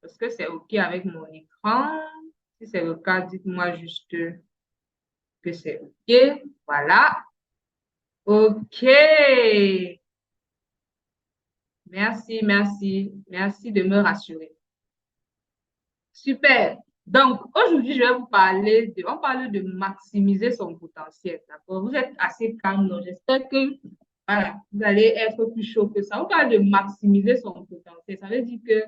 Est-ce que c'est OK avec mon écran? Si c'est le cas, dites-moi juste que c'est OK. Voilà. OK. Merci, merci. Merci de me rassurer. Super. Donc, aujourd'hui, je vais vous parler on parle de maximiser son potentiel. D'accord? Vous êtes assez calme, donc j'espère que, voilà, vous allez être plus chaud que ça. On parle de maximiser son potentiel. Ça veut dire que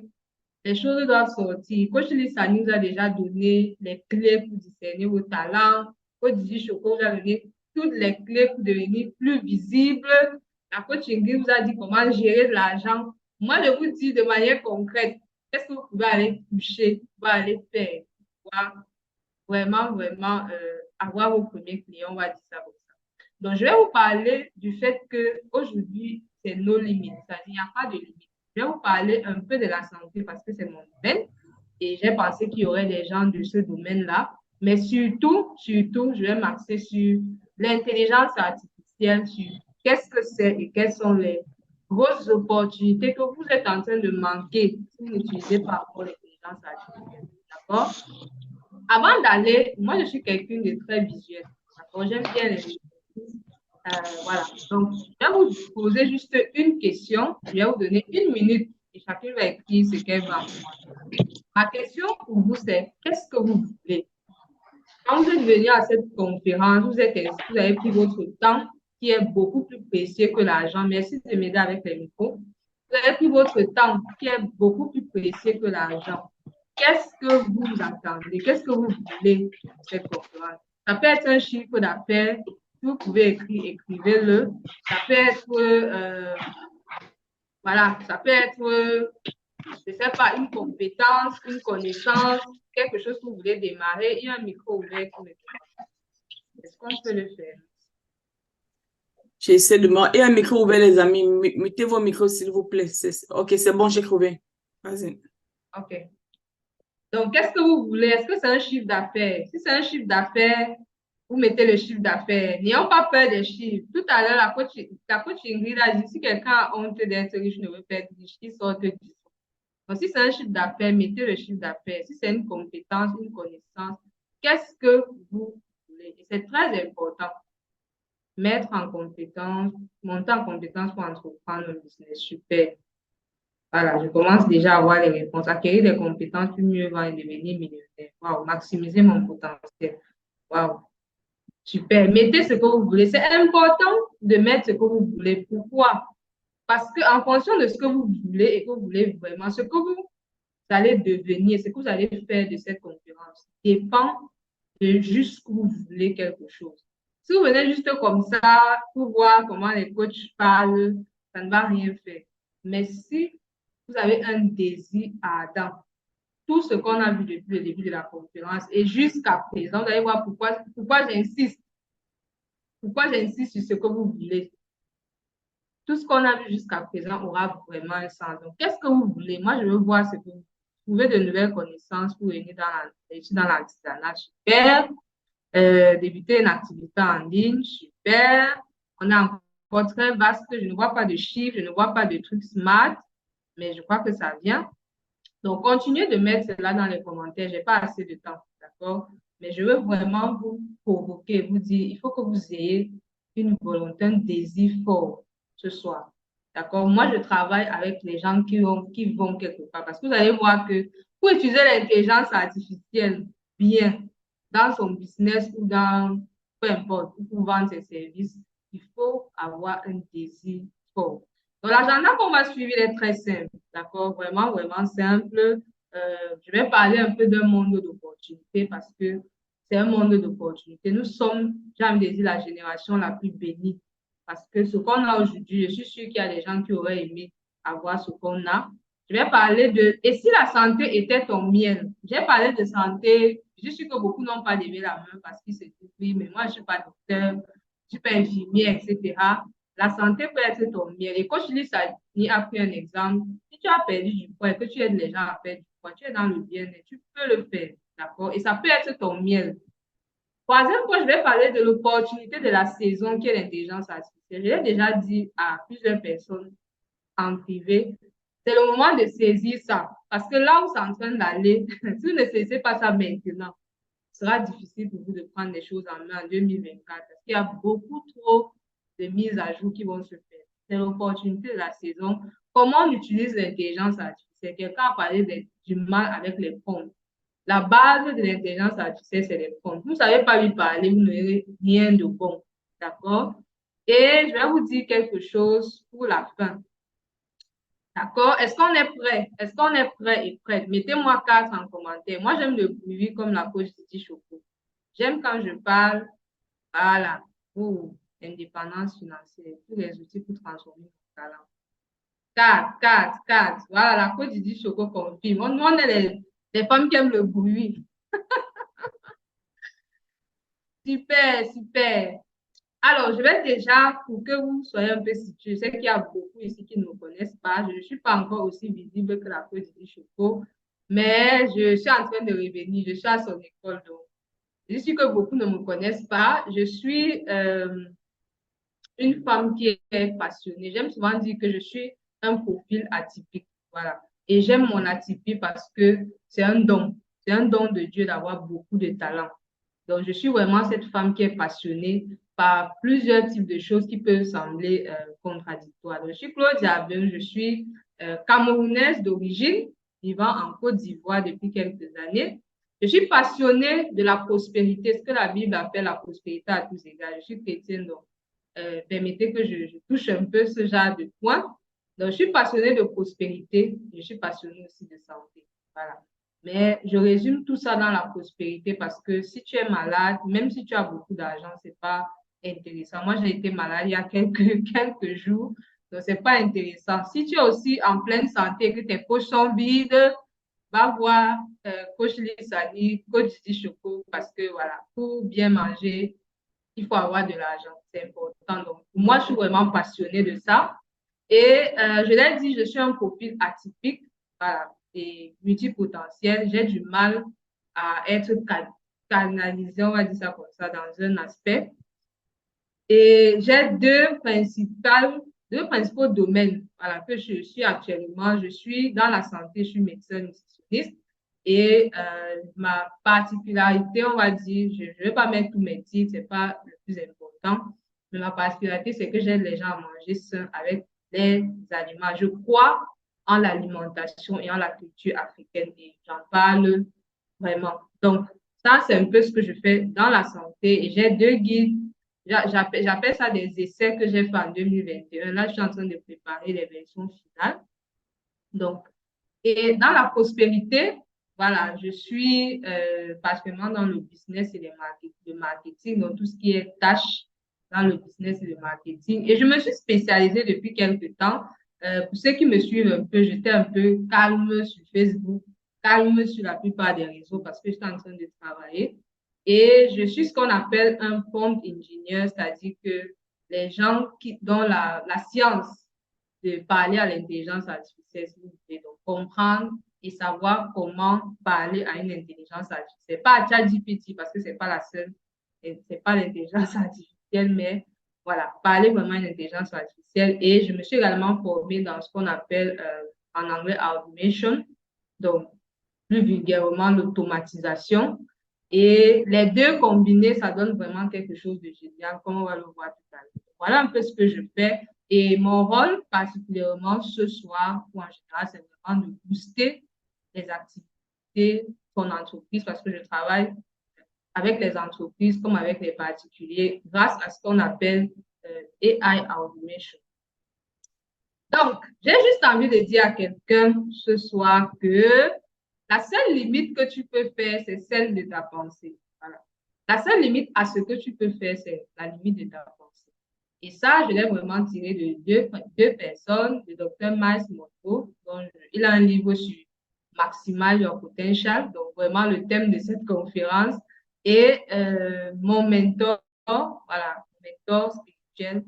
les choses doivent sortir. Coach Lisa nous a déjà donné les clés pour discerner vos talents. Coach Didi Choco vous a donné toutes les clés pour devenir plus visible. La coach Ingrid vous a dit comment gérer de l'argent. Moi, je vous dis de manière concrète, qu'est-ce que vous pouvez aller toucher, vous pouvez aller faire pour pouvoir vraiment avoir vos premiers clients, on va dire ça comme ça. Donc, je vais vous parler du fait qu'aujourd'hui, c'est nos limites. C'est-à-dire, il n'y a pas de limites. Je vais vous parler un peu de la santé parce que c'est mon domaine et j'ai pensé qu'il y aurait des gens de ce domaine-là. Mais surtout, je vais m'axer sur l'intelligence artificielle, sur qu'est-ce que c'est et quelles sont les grosses opportunités que vous êtes en train de manquer si vous n'utilisez pas encore l'intelligence artificielle. D'accord? Avant d'aller, moi, je suis quelqu'un de très visuel. D'accord? J'aime bien les choses. Voilà. Donc, je vais vous poser juste une question. Je vais vous donner 1 minute et chacune va écrire ce qu'elle va. Ma question pour vous, c'est qu'est-ce que vous voulez? Quand vous êtes venu à cette conférence, vous avez pris votre temps qui est beaucoup plus précieux que l'argent. Merci de m'aider avec les micros. Vous avez pris votre temps qui est beaucoup plus précieux que l'argent. Qu'est-ce que vous attendez? Qu'est-ce que vous voulez pour cette conférence? Ça peut être un chiffre d'affaires. Si vous pouvez écrire, écrivez-le. Ça peut être, voilà, ça peut être, je ne sais pas, une compétence, une connaissance, quelque chose que vous voulez démarrer. Il y a un micro ouvert pour le faire. Est-ce qu'on peut le faire? J'essaie de moi. Et un micro ouvert, les amis. Mettez vos micros, s'il vous plaît. Ok, c'est bon, j'ai trouvé. Vas-y. OK. Donc, qu'est-ce que vous voulez? Est-ce que c'est un chiffre d'affaires? Si c'est un chiffre d'affaires, vous mettez le chiffre d'affaires. N'ayons pas peur des chiffres. Tout à l'heure, la coach Ingrid a dit, si quelqu'un a honte d'être riche, ne veut pas être riche, il sort de 10. Donc, si c'est un chiffre d'affaires, mettez le chiffre d'affaires. Si c'est une compétence, une connaissance, qu'est-ce que vous voulez? Et c'est très important. Mettre en compétence, monter en compétence pour entreprendre un business. Super. Voilà, je commence déjà à avoir les réponses. Acquérir des compétences, plus mieux va et devenir millionnaire. Wow, maximiser mon potentiel. Wow, super. Mettez ce que vous voulez. C'est important de mettre ce que vous voulez. Pourquoi? Parce qu'en fonction de ce que vous voulez et que vous voulez vraiment, ce que vous allez devenir, ce que vous allez faire de cette conférence dépend de jusqu'où vous voulez quelque chose. Si vous venez juste comme ça pour voir comment les coachs parlent, ça ne va rien faire. Mais si vous avez un désir ardent, tout ce qu'on a vu depuis le début de la conférence et jusqu'à présent, vous allez voir pourquoi j'insiste. Pourquoi j'insiste sur ce que vous voulez. Tout ce qu'on a vu jusqu'à présent aura vraiment un sens. Donc, qu'est-ce que vous voulez? Moi, je veux voir ce que vous trouvez de nouvelles connaissances pour venir dans l'artisanat. Super. Débuter une activité en ligne. Super. On est encore très vaste. Je ne vois pas de chiffres, je ne vois pas de trucs smart, mais je crois que ça vient. Donc, continuez de mettre cela dans les commentaires. Je n'ai pas assez de temps, d'accord? Mais je veux vraiment vous provoquer, vous dire, il faut que vous ayez une volonté, un désir fort ce soir. D'accord? Moi, je travaille avec les gens qui vont quelque part. Parce que vous allez voir que pour utiliser l'intelligence artificielle bien dans son business ou dans, peu importe, pour vendre ses services, il faut avoir un désir fort. Donc, l'agenda qu'on va suivre est très simple, d'accord? Vraiment simple. Je vais parler un peu d'un monde d'opportunités parce que c'est un monde d'opportunités. Nous sommes, j'ai envie de dire, la génération la plus bénie parce que ce qu'on a aujourd'hui, je suis sûre qu'il y a des gens qui auraient aimé avoir ce qu'on a. Je vais parler de, et si la santé était ton miel? J'ai parlé de santé, je suis sûre que beaucoup n'ont pas levé la main parce qu'ils se disent, oui, mais moi, je ne suis pas docteur, je ne suis pas infirmière, etc. La santé peut être ton miel. Et quand je lis ça, il a pris un exemple. Si tu as perdu du poids et que tu aides les gens à perdre du poids, tu es dans le bien-être, tu peux le faire. D'accord? Et ça peut être ton miel. Troisième point, je vais parler de l'opportunité de la saison qui est l'intelligence artificielle. Je l'ai déjà dit à plusieurs personnes en privé. c'est le moment de saisir ça. Parce que là où c'est en train d'aller, si vous ne saisissez pas ça maintenant, ce sera difficile pour vous de prendre des choses en main en 2024 parce qu'il y a beaucoup trop de mises à jour qui vont se faire. C'est l'opportunité de la saison. Comment on utilise l'intelligence artificielle? Quelqu'un a parlé du mal avec les prompts. La base de l'intelligence artificielle, c'est les prompts. Vous ne savez pas lui parler, vous n'aurez rien de bon. D'accord? Et je vais vous dire quelque chose pour la fin. D'accord? Est-ce qu'on est prêt? Est-ce qu'on est prêt et prête? Mettez-moi 4 en commentaire. Moi, j'aime le bruit comme la coach Titi Choco. J'aime quand je parle, voilà, pour indépendance financière, tous les outils pour transformer mon talent. 4, 4, 4. Voilà, la coach Titi Choco confirme. Nous, on est les femmes qui aiment le bruit. Super, super. Alors, je vais déjà, pour que vous soyez un peu situés, je sais qu'il y a beaucoup ici qui ne me connaissent pas. Je ne suis pas encore aussi visible que la coach Titi Choco, mais je suis en train de revenir. Je suis à son école, donc je suis que beaucoup ne me connaissent pas. Je suis une femme qui est passionnée. J'aime souvent dire que je suis un profil atypique. Voilà. Et j'aime mon atypie parce que c'est un don. C'est un don de Dieu d'avoir beaucoup de talent. Donc, je suis vraiment cette femme qui est passionnée par plusieurs types de choses qui peuvent sembler contradictoires. Donc, je suis Claudia Abel, je suis camerounaise d'origine, vivant en Côte d'Ivoire depuis quelques années. Je suis passionnée de la prospérité, ce que la Bible appelle la prospérité à tous égards. Je suis chrétienne, donc permettez que je touche un peu ce genre de points. Donc, je suis passionnée de prospérité, je suis passionnée aussi de santé. Voilà. Mais je résume tout ça dans la prospérité parce que si tu es malade, même si tu as beaucoup d'argent, c'est pas intéressant. Moi, j'ai été malade il y a quelques jours, donc c'est pas intéressant. Si tu es aussi en pleine santé et que tes poches sont vides, va voir coach Lissani, coach Didi Choco parce que voilà, pour bien manger, il faut avoir de l'argent, c'est important. Donc, moi, je suis vraiment passionnée de ça. Et je l'ai dit, je suis un profil atypique, voilà, et multipotentiel. J'ai du mal à être canalisé, on va dire ça comme ça, dans un aspect. Et j'ai deux principaux domaines voilà, que je suis actuellement. Je suis dans la santé, je suis médecin nutritionniste. Et ma particularité, on va dire, je ne vais pas mettre tous mes titres, ce n'est pas le plus important. Mais ma particularité, c'est que j'aide les gens à manger sain avec les aliments. Je crois en l'alimentation et en la culture africaine et j'en parle vraiment. Donc, ça, c'est un peu ce que je fais dans la santé. Et j'ai deux guides. J'appelle ça des essais que j'ai fait en 2021. Là, je suis en train de préparer les versions finales. Donc, et dans la prospérité, voilà, je suis particulièrement dans le business et le marketing, donc tout ce qui est tâches dans le business et le marketing. Et je me suis spécialisée depuis quelques temps. Pour ceux qui me suivent un peu, j'étais un peu calme sur Facebook, calme sur la plupart des réseaux parce que j'étais en train de travailler. Et je suis ce qu'on appelle un prompt engineer, c'est-à-dire que les gens dont la science de parler à l'intelligence artificielle, s'il vous plaît, donc comprendre et savoir comment parler à une intelligence artificielle. Pas à ChatGPT parce que c'est pas la seule, c'est pas l'intelligence artificielle, mais voilà, parler vraiment à une intelligence artificielle. Et je me suis également formée dans ce qu'on appelle en anglais automation, donc plus vulgairement l'automatisation. Et les deux combinés, ça donne vraiment quelque chose de génial, comme on va le voir tout à l'heure. Voilà un peu ce que je fais. Et mon rôle, particulièrement ce soir, ou en général, c'est vraiment de booster les activités de ton entreprise parce que je travaille avec les entreprises comme avec les particuliers grâce à ce qu'on appelle AI Automation. Donc, j'ai juste envie de dire à quelqu'un ce soir que la seule limite que tu peux faire, c'est celle de ta pensée. Voilà. La seule limite à ce que tu peux faire, c'est la limite de ta pensée. Et ça, je l'ai vraiment tiré de deux personnes, le docteur Miles Monroe, il a un livre sur Maximal Your Potential, donc vraiment le thème de cette conférence. Et mon mentor, voilà, mon mentor spirituel,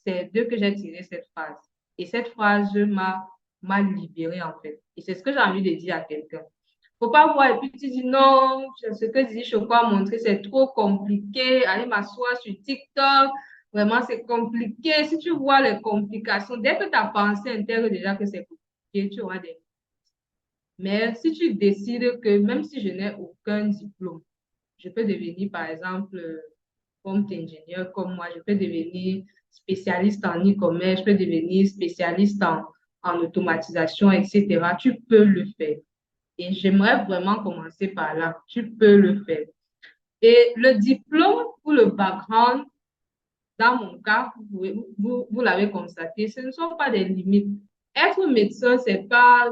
c'est d'eux que j'ai tiré cette phrase. Et cette phrase m'a libérée en fait. Et c'est ce que j'ai envie de dire à quelqu'un. Faut pas voir et puis tu dis non, ce que Didi Choco a montré, c'est trop compliqué. Allez m'asseoir sur TikTok. Vraiment, c'est compliqué. Si tu vois les complications, dès que ta pensée intègre déjà que c'est compliqué, compliqué, tu auras des... Mais si tu décides que même si je n'ai aucun diplôme, je peux devenir, par exemple, prompt ingénieur comme moi, je peux devenir spécialiste en e-commerce, je peux devenir spécialiste en automatisation, etc. Tu peux le faire. Et j'aimerais vraiment commencer par là. Tu peux le faire. Et le diplôme ou le background, dans mon cas, vous l'avez constaté, ce ne sont pas des limites. Être médecin, c'est pas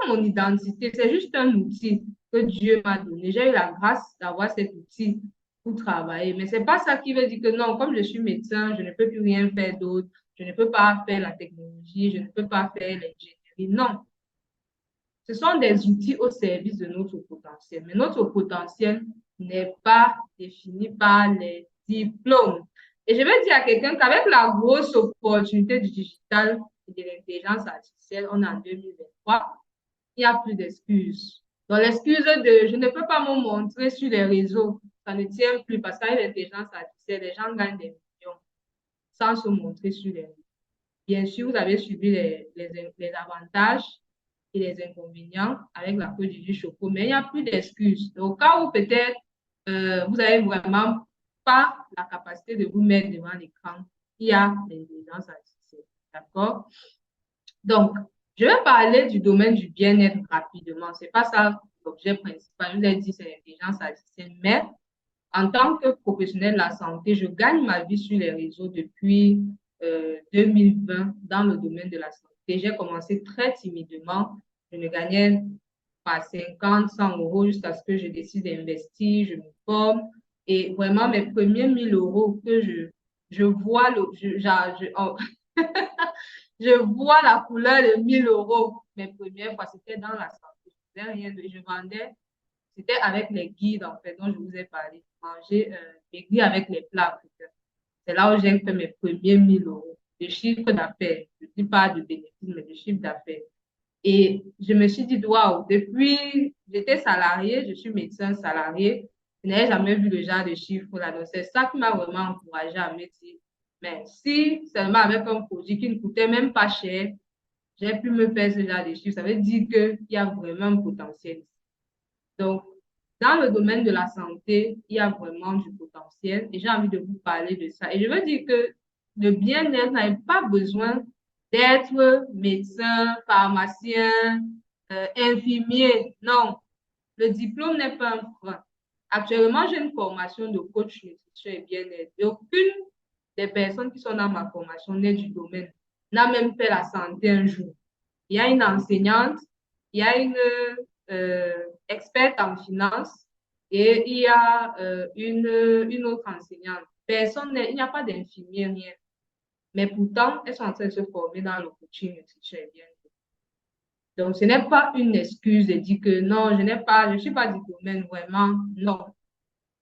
mon identité, c'est juste un outil que Dieu m'a donné. J'ai eu la grâce d'avoir cet outil pour travailler. Mais c'est pas ça qui veut dire que non, comme je suis médecin, je ne peux plus rien faire d'autre. Je ne peux pas faire la technologie, je ne peux pas faire l'ingénierie. Non, ce sont des outils au service de notre potentiel. Mais notre potentiel n'est pas défini par les diplômes. Et je vais dire à quelqu'un qu'avec la grosse opportunité du digital et de l'intelligence artificielle, on est en 2023, il n'y a plus d'excuses. Donc, l'excuse de je ne peux pas me montrer sur les réseaux, ça ne tient plus parce qu'avec l'intelligence artificielle, les gens gagnent des millions sans se montrer sur les réseaux. Bien sûr, vous avez suivi les avantages et les inconvénients avec la produit du choco, mais il n'y a plus d'excuses. Donc, au cas où peut-être vous n'avez vraiment pas la capacité de vous mettre devant l'écran, il y a l'intelligence artificielle. D'accord? Donc, je vais parler du domaine du bien-être rapidement. Ce n'est pas ça l'objet principal. Je vous ai dit, c'est l'intelligence artificielle. Mais en tant que professionnel de la santé, je gagne ma vie sur les réseaux depuis 2020 dans le domaine de la santé. J'ai commencé très timidement. Je ne gagnais pas 50, 100 euros jusqu'à ce que je décide d'investir, je me forme. Et vraiment, mes premiers 1000 euros que je vois, oh, je vois la couleur de 1000 euros. Mes premières fois, c'était dans la santé. Je faisais rien je vendais. C'était avec les guides, en fait, dont je vous ai parlé. Manger les guides avec les plats africains. C'est là où j'ai fait mes premiers 1000 euros de chiffre d'affaires. Je ne dis pas de bénéfice, mais de chiffre d'affaires. Et je me suis dit, waouh, depuis, j'étais salariée, je suis médecin salarié, je n'avais jamais vu le genre de chiffre-là. Donc, c'est ça qui m'a vraiment encouragée à me dire, mais si seulement avec un produit qui ne coûtait même pas cher, j'ai pu me faire ce genre de chiffre, ça veut dire qu'il y a vraiment un potentiel. Donc, dans le domaine de la santé, il y a vraiment du potentiel et j'ai envie de vous parler de ça. Et je veux dire que le bien-être n'a pas besoin d'être médecin, pharmacien, infirmier. Non, le diplôme n'est pas un frein. Actuellement, j'ai une formation de coach nutrition et bien-être. Et aucune des personnes qui sont dans ma formation n'est du domaine, n'a même fait la santé un jour. Il y a une enseignante, il y a une experte en finance et il y a une autre enseignante. Personne, il n'y a pas d'infirmier, rien. Mais pourtant, elles sont en train de se former dans le coaching nutrition et bien-être. Donc, ce n'est pas une excuse de dire que non, je ne suis pas du domaine, vraiment, non.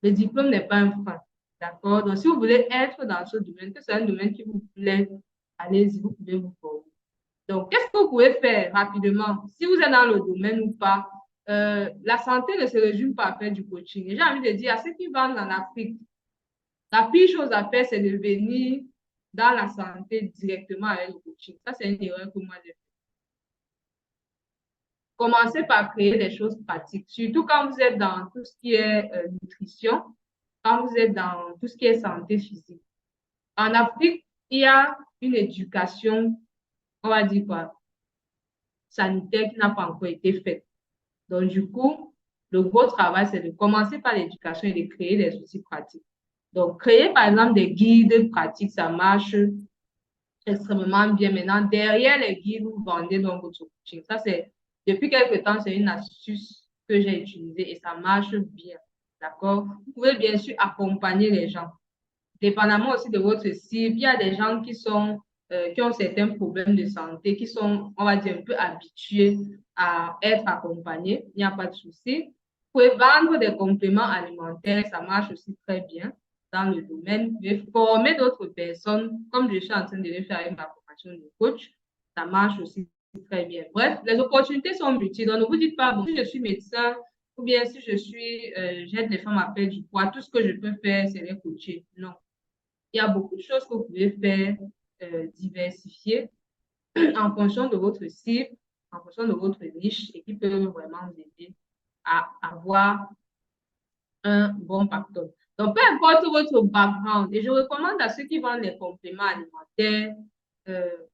Le diplôme n'est pas un frein, d'accord? Donc, si vous voulez être dans ce domaine, que c'est un domaine qui vous plaît, allez-y, vous pouvez vous former. Donc, qu'est-ce que vous pouvez faire rapidement? Si vous êtes dans le domaine ou pas, la santé ne se résume pas à faire du coaching. Et j'ai envie de dire à ceux qui vendent en Afrique, la pire chose à faire, c'est de venir dans la santé directement avec le coaching. Ça, c'est une erreur que moi j'ai fait. Commencez par créer des choses pratiques, surtout quand vous êtes dans tout ce qui est nutrition, quand vous êtes dans tout ce qui est santé physique. En Afrique, il y a une éducation, on va dire quoi, sanitaire qui n'a pas encore été faite. Donc, du coup, le gros travail, c'est de commencer par l'éducation et de créer des outils pratiques. Donc, créer, par exemple, des guides pratiques, ça marche extrêmement bien. Maintenant, derrière les guides, vous vendez donc votre coaching. Ça, c'est, depuis quelques temps, c'est une astuce que j'ai utilisée et ça marche bien. D'accord? Vous pouvez bien sûr accompagner les gens. Dépendamment aussi de votre cible, il y a des gens qui ont certains problèmes de santé, qui sont, on va dire, un peu habitués à être accompagnés. Il n'y a pas de souci. Vous pouvez vendre des compléments alimentaires, ça marche aussi très bien dans le domaine. Vous pouvez former d'autres personnes, comme je suis en train de le faire avec ma formation de coach, ça marche aussi très bien. Bref, les opportunités sont multiples. Donc, ne vous dites pas, bon, si je suis médecin, ou bien si j'aide les femmes à perdre du poids, tout ce que je peux faire, c'est les coacher. Non. Il y a beaucoup de choses que vous pouvez faire diversifier en fonction de votre cible, en fonction de votre niche et qui peuvent vraiment vous aider à avoir un bon pactole. Donc, peu importe votre background, et je recommande à ceux qui vendent les compléments alimentaires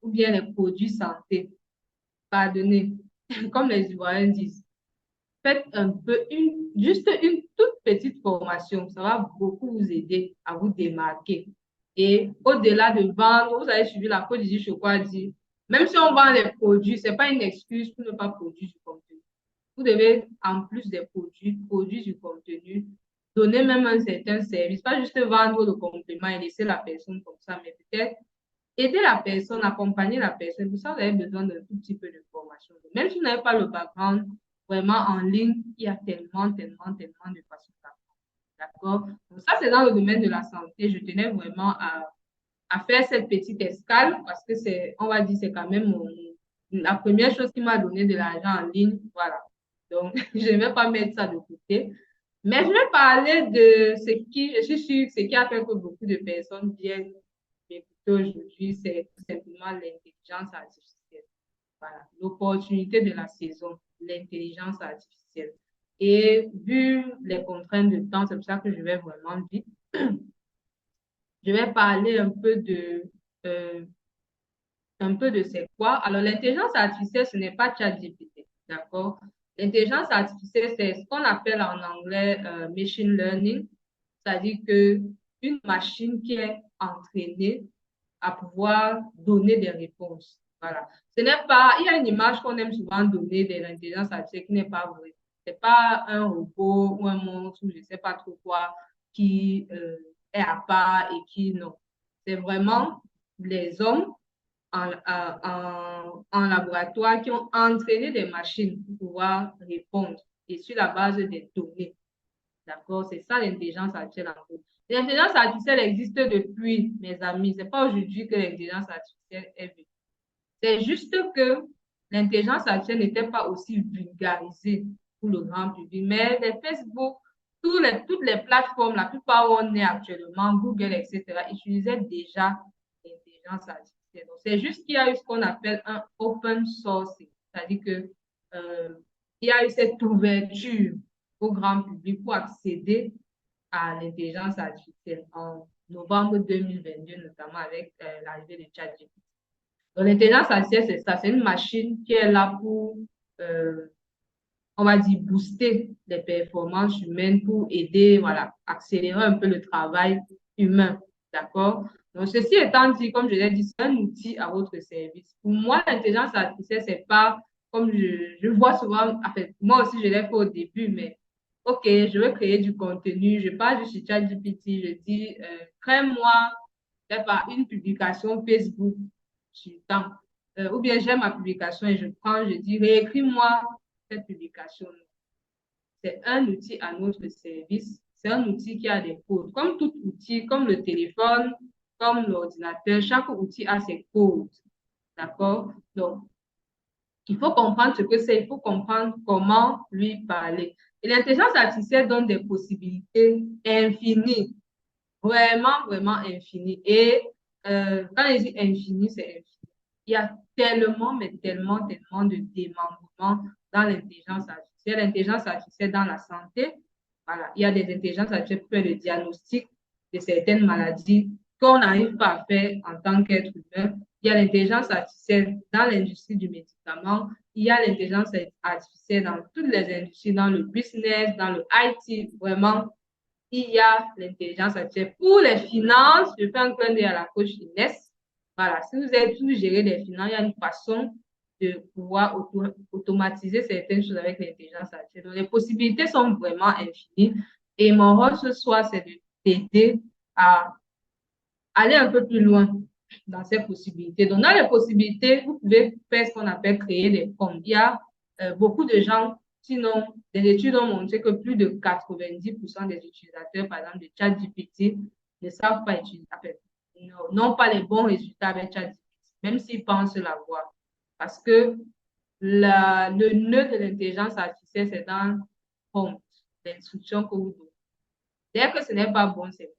ou bien les produits santé, pardonnez, comme les Ivoiriens disent, faites un peu, juste une toute petite formation. Ça va beaucoup vous aider à vous démarquer. Et au-delà de vendre, vous avez suivi la Côte du Chocolat dit, même si on vend les produits, ce n'est pas une excuse pour ne pas produire du contenu. Vous devez, en plus des produits, produire du contenu, donner même un certain service, pas juste vendre le complément et laisser la personne comme ça, mais peut-être aider la personne, accompagner la personne. Pour ça, vous avez besoin d'un tout petit peu de formation. Même si vous n'avez pas le background, vraiment en ligne, il y a tellement de façons d'apprendre. D'accord? Donc ça, c'est dans le domaine de la santé. Je tenais vraiment à faire cette petite escale parce que c'est, on va dire, c'est quand même la première chose qui m'a donné de l'argent en ligne. Voilà. Donc, je ne vais pas mettre ça de côté. Mais je vais parler de ce qui, je suis sûre, ce qui a fait que beaucoup de personnes viennent m'écouter aujourd'hui, c'est tout simplement l'intelligence artificielle. Voilà, l'opportunité de la saison, l'intelligence artificielle. Et vu les contraintes de temps, c'est pour ça que je vais vraiment vite. Je vais parler euh, un peu de c'est quoi. Alors, l'intelligence artificielle, ce n'est pas ChatGPT, d'accord? L'intelligence artificielle, c'est ce qu'on appelle en anglais machine learning, c'est-à-dire que une machine qui est entraînée à pouvoir donner des réponses. Voilà. Ce n'est pas, il y a une image qu'on aime souvent donner de l'intelligence artificielle qui n'est pas vraie. C'est pas un robot ou un monstre ou je ne sais pas trop quoi qui est à part et qui non. C'est vraiment les hommes en laboratoire qui ont entraîné des machines pour pouvoir répondre et sur la base des données. D'accord? C'est ça l'intelligence artificielle en gros. L'intelligence artificielle existe depuis, mes amis. C'est pas aujourd'hui que l'intelligence artificielle est venue. C'est juste que l'intelligence artificielle n'était pas aussi vulgarisée pour le grand public. Mais les Facebook, toutes les plateformes, la plupart où on est actuellement, Google, etc., utilisaient déjà l'intelligence artificielle. Donc, c'est juste qu'il y a eu ce qu'on appelle un open source, c'est-à-dire que il y a eu cette ouverture au grand public pour accéder à l'intelligence artificielle en novembre 2022, notamment avec l'arrivée de ChatGPT. Donc, l'intelligence artificielle, c'est ça, c'est une machine qui est là pour, euh, on va dire, booster les performances humaines pour aider, voilà, accélérer un peu le travail humain. D'accord? Donc, ceci étant dit, comme je l'ai dit, c'est un outil à votre service. Pour moi, l'intelligence artificielle, c'est pas comme je vois souvent, en fait, moi aussi, je l'ai fait au début, mais OK, je veux créer du contenu, je pars juste sur ChatGPT, je dis, crée-moi, pas une publication Facebook, sur temps. Ou bien j'ai ma publication et je prends, je dis, réécris-moi cette publication. C'est un outil à notre service. C'est un outil qui a des codes. Comme tout outil, comme le téléphone, comme l'ordinateur, chaque outil a ses codes. D'accord? Donc, il faut comprendre ce que c'est, il faut comprendre comment lui parler. Et l'intelligence artificielle donne des possibilités infinies, vraiment infinies. Et quand je dis infini, c'est infini. Il y a tellement, mais tellement de démembrements dans l'intelligence artificielle. L'intelligence artificielle dans la santé, voilà. Il y a des intelligences artificielles pour faire le diagnostic de certaines maladies qu'on n'arrive pas à faire en tant qu'être humain. Il y a l'intelligence artificielle dans l'industrie du médicament. Il y a l'intelligence artificielle dans toutes les industries, dans le business, dans le IT. Vraiment, il y a l'intelligence artificielle. Pour les finances, je fais un clin d'œil à la coach Inès. Voilà, si vous êtes tous gérer les finances, il y a une façon de pouvoir automatiser certaines choses avec l'intelligence artificielle. Donc, les possibilités sont vraiment infinies. Et mon rôle ce soir, c'est de t'aider à aller un peu plus loin dans ces possibilités. Donc, dans les possibilités, vous pouvez faire ce qu'on appelle créer des comptes. Il y a beaucoup de gens, sinon, des études ont montré que plus de 90% des utilisateurs, par exemple, de ChatGPT, ne savent pas utiliser, n'ont pas les bons résultats avec ChatGPT, même s'ils pensent l'avoir. Parce que le nœud de l'intelligence artificielle, c'est dans prompt, l'instruction que vous donnez. Dès que ce n'est pas bon, c'est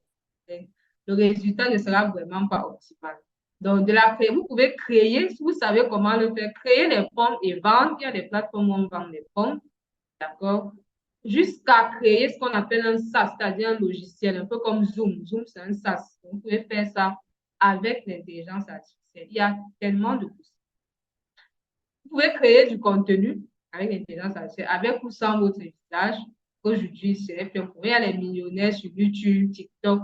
bon. Le résultat ne sera vraiment pas optimal. Donc, de la créer, vous pouvez créer, si vous savez comment le faire, créer les formes et vendre. Il y a des plateformes où on vend des formes, d'accord? Jusqu'à créer ce qu'on appelle un SaaS, c'est-à-dire un logiciel, un peu comme Zoom. Zoom, c'est un SaaS. Vous pouvez faire ça avec l'intelligence artificielle. Il y a tellement de possibilités. Vous pouvez créer du contenu avec l'intelligence artificielle, avec ou sans votre visage. Aujourd'hui, c'est fait pour. Il y a les millionnaires sur YouTube, TikTok,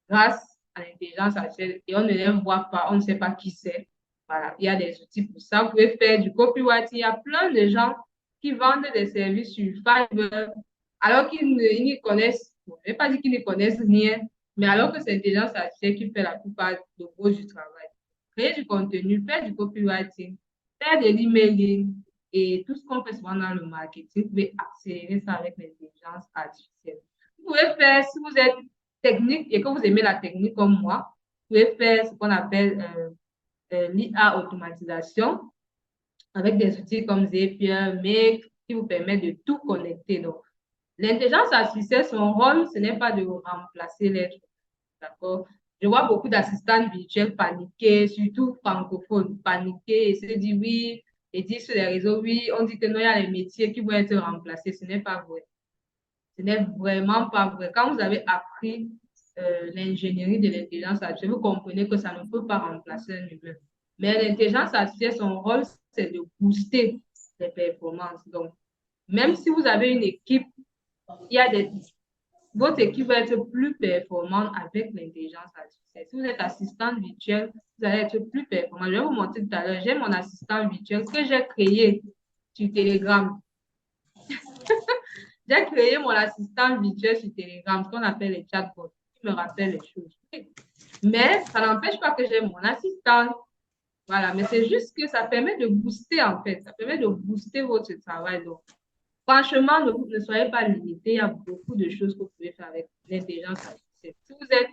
grâce à l'intelligence artificielle, et on ne les voit pas, on ne sait pas qui c'est. Voilà, il y a des outils pour ça. Vous pouvez faire du copywriting. Il y a plein de gens qui vendent des services sur Fiverr, alors qu'ils n'y connaissent, bon, je ne vais pas dire qu'ils ne connaissent rien, mais alors que c'est l'intelligence artificielle qui fait la plupart de gros du travail. Créer du contenu, faire du copywriting, faire de l'emailing et tout ce qu'on fait souvent dans le marketing, vous pouvez accélérer ça avec l'intelligence artificielle. Vous pouvez faire, si vous êtes technique et que vous aimez la technique comme moi, vous pouvez faire ce qu'on appelle l'IA automatisation avec des outils comme Zapier, Make, qui vous permettent de tout connecter. Donc, l'intelligence artificielle, son rôle, ce n'est pas de remplacer l'être. D'accord? Je vois beaucoup d'assistants virtuels paniquer, surtout francophones, paniquer et se dire oui, et dire sur les réseaux, oui, on dit que non, il y a les métiers qui vont être remplacés. Ce n'est pas vrai. Ce n'est vraiment pas vrai. Quand vous avez appris l'ingénierie de l'intelligence artificielle, vous comprenez que ça ne peut pas remplacer un humain. Mais l'intelligence artificielle, son rôle, c'est de booster les performances. Donc, même si vous avez une équipe, il y a des, votre équipe va être plus performante avec l'intelligence artificielle. Si vous êtes assistant virtuel, vous allez être plus performant. Je vais vous montrer tout à l'heure. J'ai mon assistant virtuel que j'ai créé sur Telegram. J'ai créé mon assistant virtuel sur Telegram, ce qu'on appelle les chatbots, qui me rappellent les choses. Mais ça n'empêche pas que j'ai mon assistant. Voilà, mais c'est juste que ça permet de booster, en fait. Ça permet de booster votre travail. Donc, franchement, ne soyez pas limité. Il y a beaucoup de choses que vous pouvez faire avec l'intelligence artificielle. Si vous êtes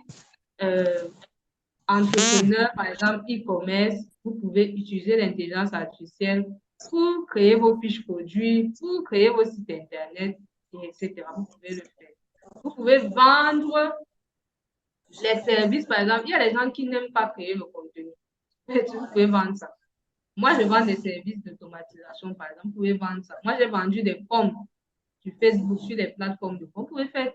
entrepreneur, par exemple, e-commerce, vous pouvez utiliser l'intelligence artificielle pour créer vos fiches produits, pour créer vos sites Internet, etc. Vous pouvez le faire. Vous pouvez vendre les services, par exemple. Il y a des gens qui n'aiment pas créer le contenu. Vous pouvez vendre ça. Moi, je vends des services d'automatisation, par exemple. Vous pouvez vendre ça. Moi, j'ai vendu des formes sur Facebook, sur des plateformes de formes. Vous pouvez faire.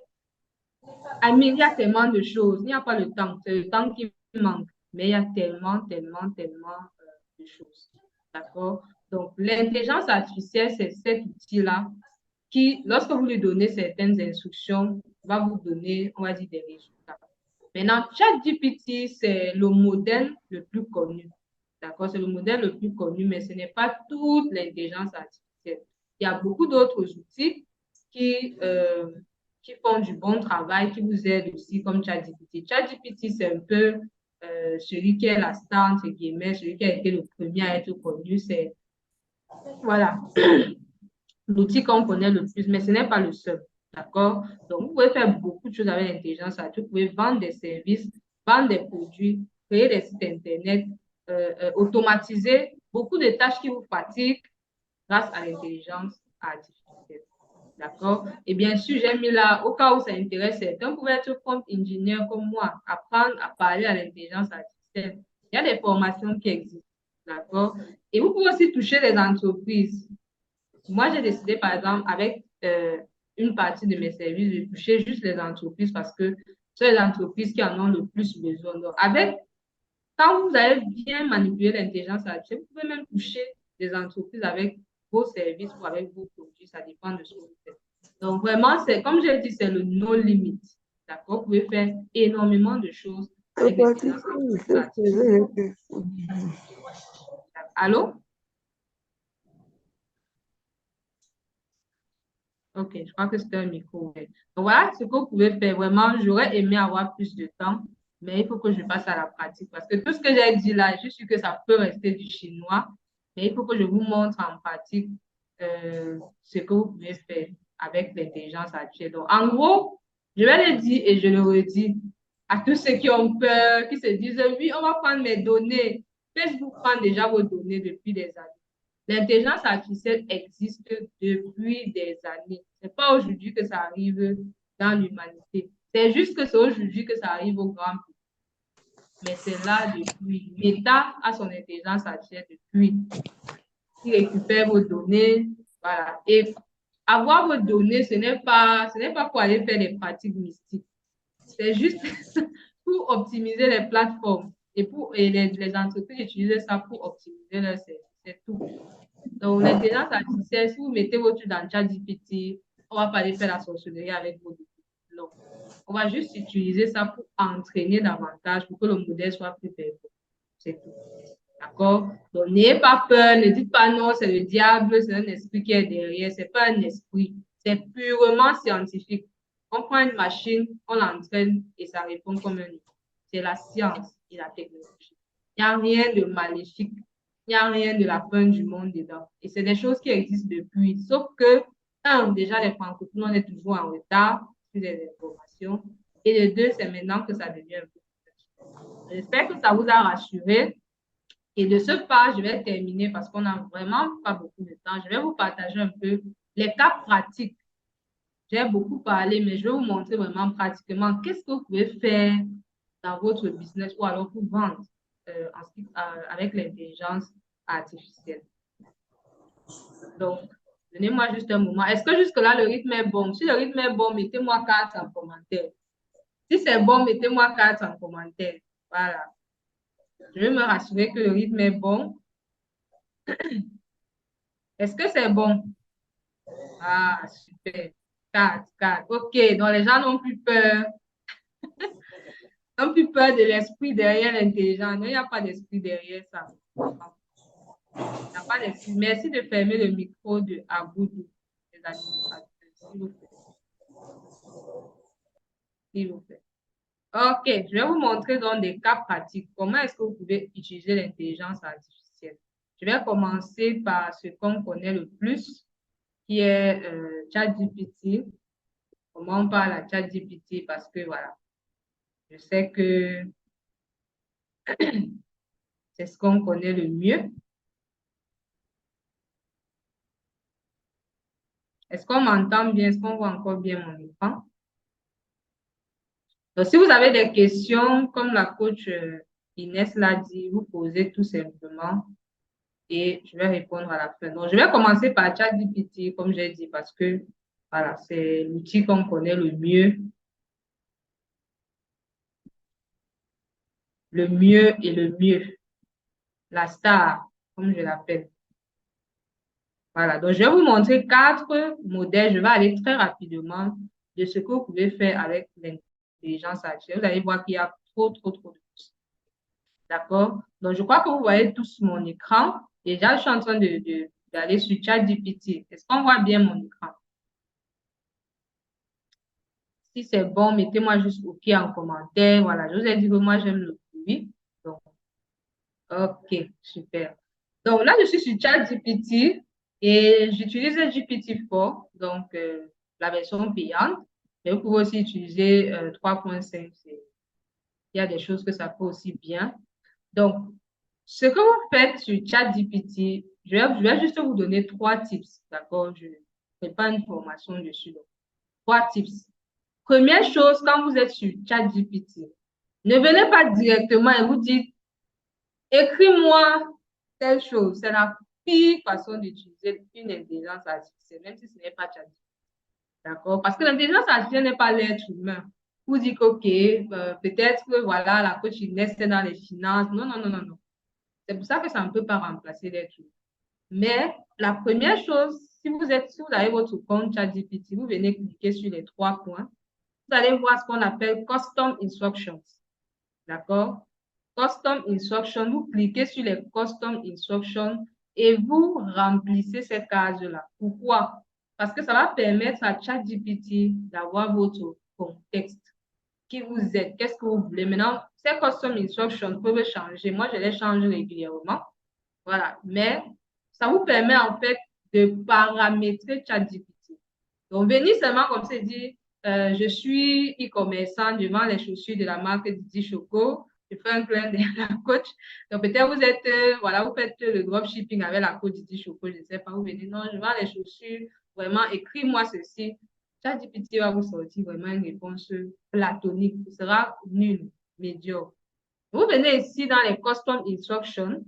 Il y a tellement de choses. Il n'y a pas le temps. C'est le temps qui manque. Mais il y a tellement, tellement, tellement de choses. D'accord? Donc, l'intelligence artificielle, c'est cet outil-là qui, lorsque vous lui donnez certaines instructions, va vous donner, on va dire, des résultats. Maintenant, ChatGPT, c'est le modèle le plus connu. D'accord? C'est le modèle le plus connu, mais ce n'est pas toute l'intelligence artificielle. Il y a beaucoup d'autres outils qui, euh, qui font du bon travail, qui vous aident aussi, comme ChatGPT. ChatGPT, c'est un peu celui qui est la star, entre guillemets, celui qui a été le premier à être connu. C'est, voilà, l'outil qu'on connaît le plus, mais ce n'est pas le seul. D'accord? Donc, vous pouvez faire beaucoup de choses avec l'intelligence artificielle. Vous pouvez vendre des services, vendre des produits, créer des sites Internet, automatiser beaucoup de tâches qui vous fatiguent grâce à l'intelligence artificielle. D'accord? Et bien sûr, j'ai mis là, au cas où ça intéresse certains, vous pouvez être prompt engineer comme moi, apprendre à parler à l'intelligence artificielle. Il y a des formations qui existent. D'accord? Et vous pouvez aussi toucher les entreprises. Moi, j'ai décidé, par exemple, avec une partie de mes services, de toucher juste les entreprises parce que ce sont les entreprises qui en ont le plus besoin. Donc, quand vous avez bien manipulé l'intelligence artificielle, vous pouvez même toucher les entreprises avec vos services ou avec vos produits. Ça dépend de ce que vous faites. Donc, vraiment, c'est, comme j'ai dit, c'est le no limit. D'accord? Vous pouvez faire énormément de choses avec l'intelligence artificielle. Allô? Ok, je crois que c'était un micro. Ouais. Donc, voilà ce que vous pouvez faire. Vraiment, j'aurais aimé avoir plus de temps, mais il faut que je passe à la pratique parce que tout ce que j'ai dit là, je suis sûr que ça peut rester du chinois, mais il faut que je vous montre en pratique ce que vous pouvez faire avec l'intelligence artificielle. Donc, en gros, je vais le dire et je le redis à tous ceux qui ont peur, qui se disent, oui, on va prendre mes données. Facebook prend déjà vos données depuis des années. L'intelligence artificielle existe depuis des années. Ce n'est pas aujourd'hui que ça arrive dans l'humanité. C'est juste que c'est aujourd'hui que ça arrive au grand public. mais c'est là depuis. Meta a son intelligence artificielle depuis. Il récupère vos données, voilà. Et avoir vos données, ce n'est pas pour aller faire des pratiques mystiques. C'est juste pour optimiser les plateformes et les entreprises utilisent ça pour optimiser leur service. C'est tout. Donc, l'intelligence artificielle, si vous mettez votre trucs dans ChatGPT, on ne va pas aller faire la sorcellerie avec vos données. Non. On va juste utiliser ça pour entraîner davantage, pour que le modèle soit plus performant. C'est tout. D'accord? Donc, n'ayez pas peur, ne dites pas non, c'est le diable, c'est un esprit qui est derrière. Ce n'est pas un esprit, c'est purement scientifique. On prend une machine, on l'entraîne et ça répond comme un humain. C'est la science et la technologie. Il n'y a rien de maléfique, il n'y a rien de la fin du monde dedans. Et c'est des choses qui existent depuis. Sauf que, un, déjà, les francophones, on est toujours en retard sur les informations. Et de deux, c'est maintenant que ça devient un peu. J'espère que ça vous a rassuré. Et de ce pas, je vais terminer parce qu'on n'a vraiment pas beaucoup de temps. Je vais vous partager un peu les cas pratiques. J'ai beaucoup parlé, mais je vais vous montrer vraiment pratiquement qu'est-ce que vous pouvez faire dans votre business ou alors pour vendre avec l'intelligence artificielle. Donc, donnez-moi juste un moment. Est-ce que jusque-là, le rythme est bon? Si le rythme est bon, mettez-moi 4 en commentaire. Si c'est bon, mettez-moi 4 en commentaire. Voilà. Je vais me rassurer que le rythme est bon. Est-ce que c'est bon? Ah, super. 4, 4. OK, donc les gens n'ont plus peur. N'ont plus peur de l'esprit derrière l'intelligence. Non, il n'y a pas d'esprit derrière ça. Il n'y a pas d'esprit. Merci de fermer le micro de Aboudou, les administrateurs, s'il vous plaît. S'il vous plaît. OK, je vais vous montrer dans des cas pratiques comment est-ce que vous pouvez utiliser l'intelligence artificielle. Je vais commencer par ce qu'on connaît le plus, qui est ChatGPT. Comment on parle à ChatGPT parce que voilà, je sais que c'est ce qu'on connaît le mieux. Est-ce qu'on m'entend bien? Est-ce qu'on voit encore bien mon écran? Donc, si vous avez des questions, comme la coach Inès l'a dit, vous posez tout simplement et je vais répondre à la fin. Donc, je vais commencer par ChatGPT, comme j'ai dit, parce que voilà, c'est l'outil qu'on connaît le mieux et le mieux. La star, comme je l'appelle. Voilà, donc je vais vous montrer 4 modèles. Je vais aller très rapidement de ce que vous pouvez faire avec l'intelligence artificielle. Vous allez voir qu'il y a trop de choses. D'accord? Donc, je crois que vous voyez tous mon écran. Déjà, je suis en train d'aller sur ChatGPT. Est-ce qu'on voit bien mon écran? Si c'est bon, mettez-moi juste OK en commentaire. Voilà, je vous ai dit que moi, j'aime le bruit. Donc, OK, super. Donc là, je suis sur ChatGPT et j'utilise GPT-4, donc la version payante. Mais vous pouvez aussi utiliser 3.5. Il y a des choses que ça fait aussi bien. Donc, ce que vous faites sur ChatGPT, je vais juste vous donner 3 tips, d'accord? Je ne fais pas une formation dessus. Donc, 3 tips. Première chose, quand vous êtes sur ChatGPT, ne venez pas directement et vous dites, écris-moi telle chose. C'est la pire façon d'utiliser une intelligence artificielle, même si ce n'est pas ChatGPT. D'accord? Parce que l'intelligence artificielle n'est pas l'être humain. Vous dites OK, peut-être que voilà, la coach Inès est dans les finances. Non, non, non, non, non. C'est pour ça que ça ne peut pas remplacer l'être humain. Mais la première chose, si vous avez votre compte ChatGPT, vous venez cliquer sur les 3 points, vous allez voir ce qu'on appelle Custom Instructions. D'accord? Custom Instructions, vous cliquez sur les Custom Instructions et vous remplissez ces cases-là. Pourquoi? Parce que ça va permettre à ChatGPT d'avoir votre contexte, qui vous êtes, qu'est-ce que vous voulez. Maintenant, ces Custom Instructions peuvent changer. Moi, je les change régulièrement. Voilà. Mais ça vous permet en fait de paramétrer ChatGPT. Donc, venir seulement comme c'est dit, je suis e-commerçant, je vends les chaussures de la marque Didi Choco. Je fais un clin de la coach. Donc, peut-être vous êtes, voilà, vous faites le dropshipping avec la coach Didi Choco, je ne sais pas, vous venez, non, je vends les chaussures, vraiment, écris-moi ceci. ChatGPT va vous sortir vraiment une réponse platonique. Ce sera nul, médiocre. Vous venez ici dans les Custom Instructions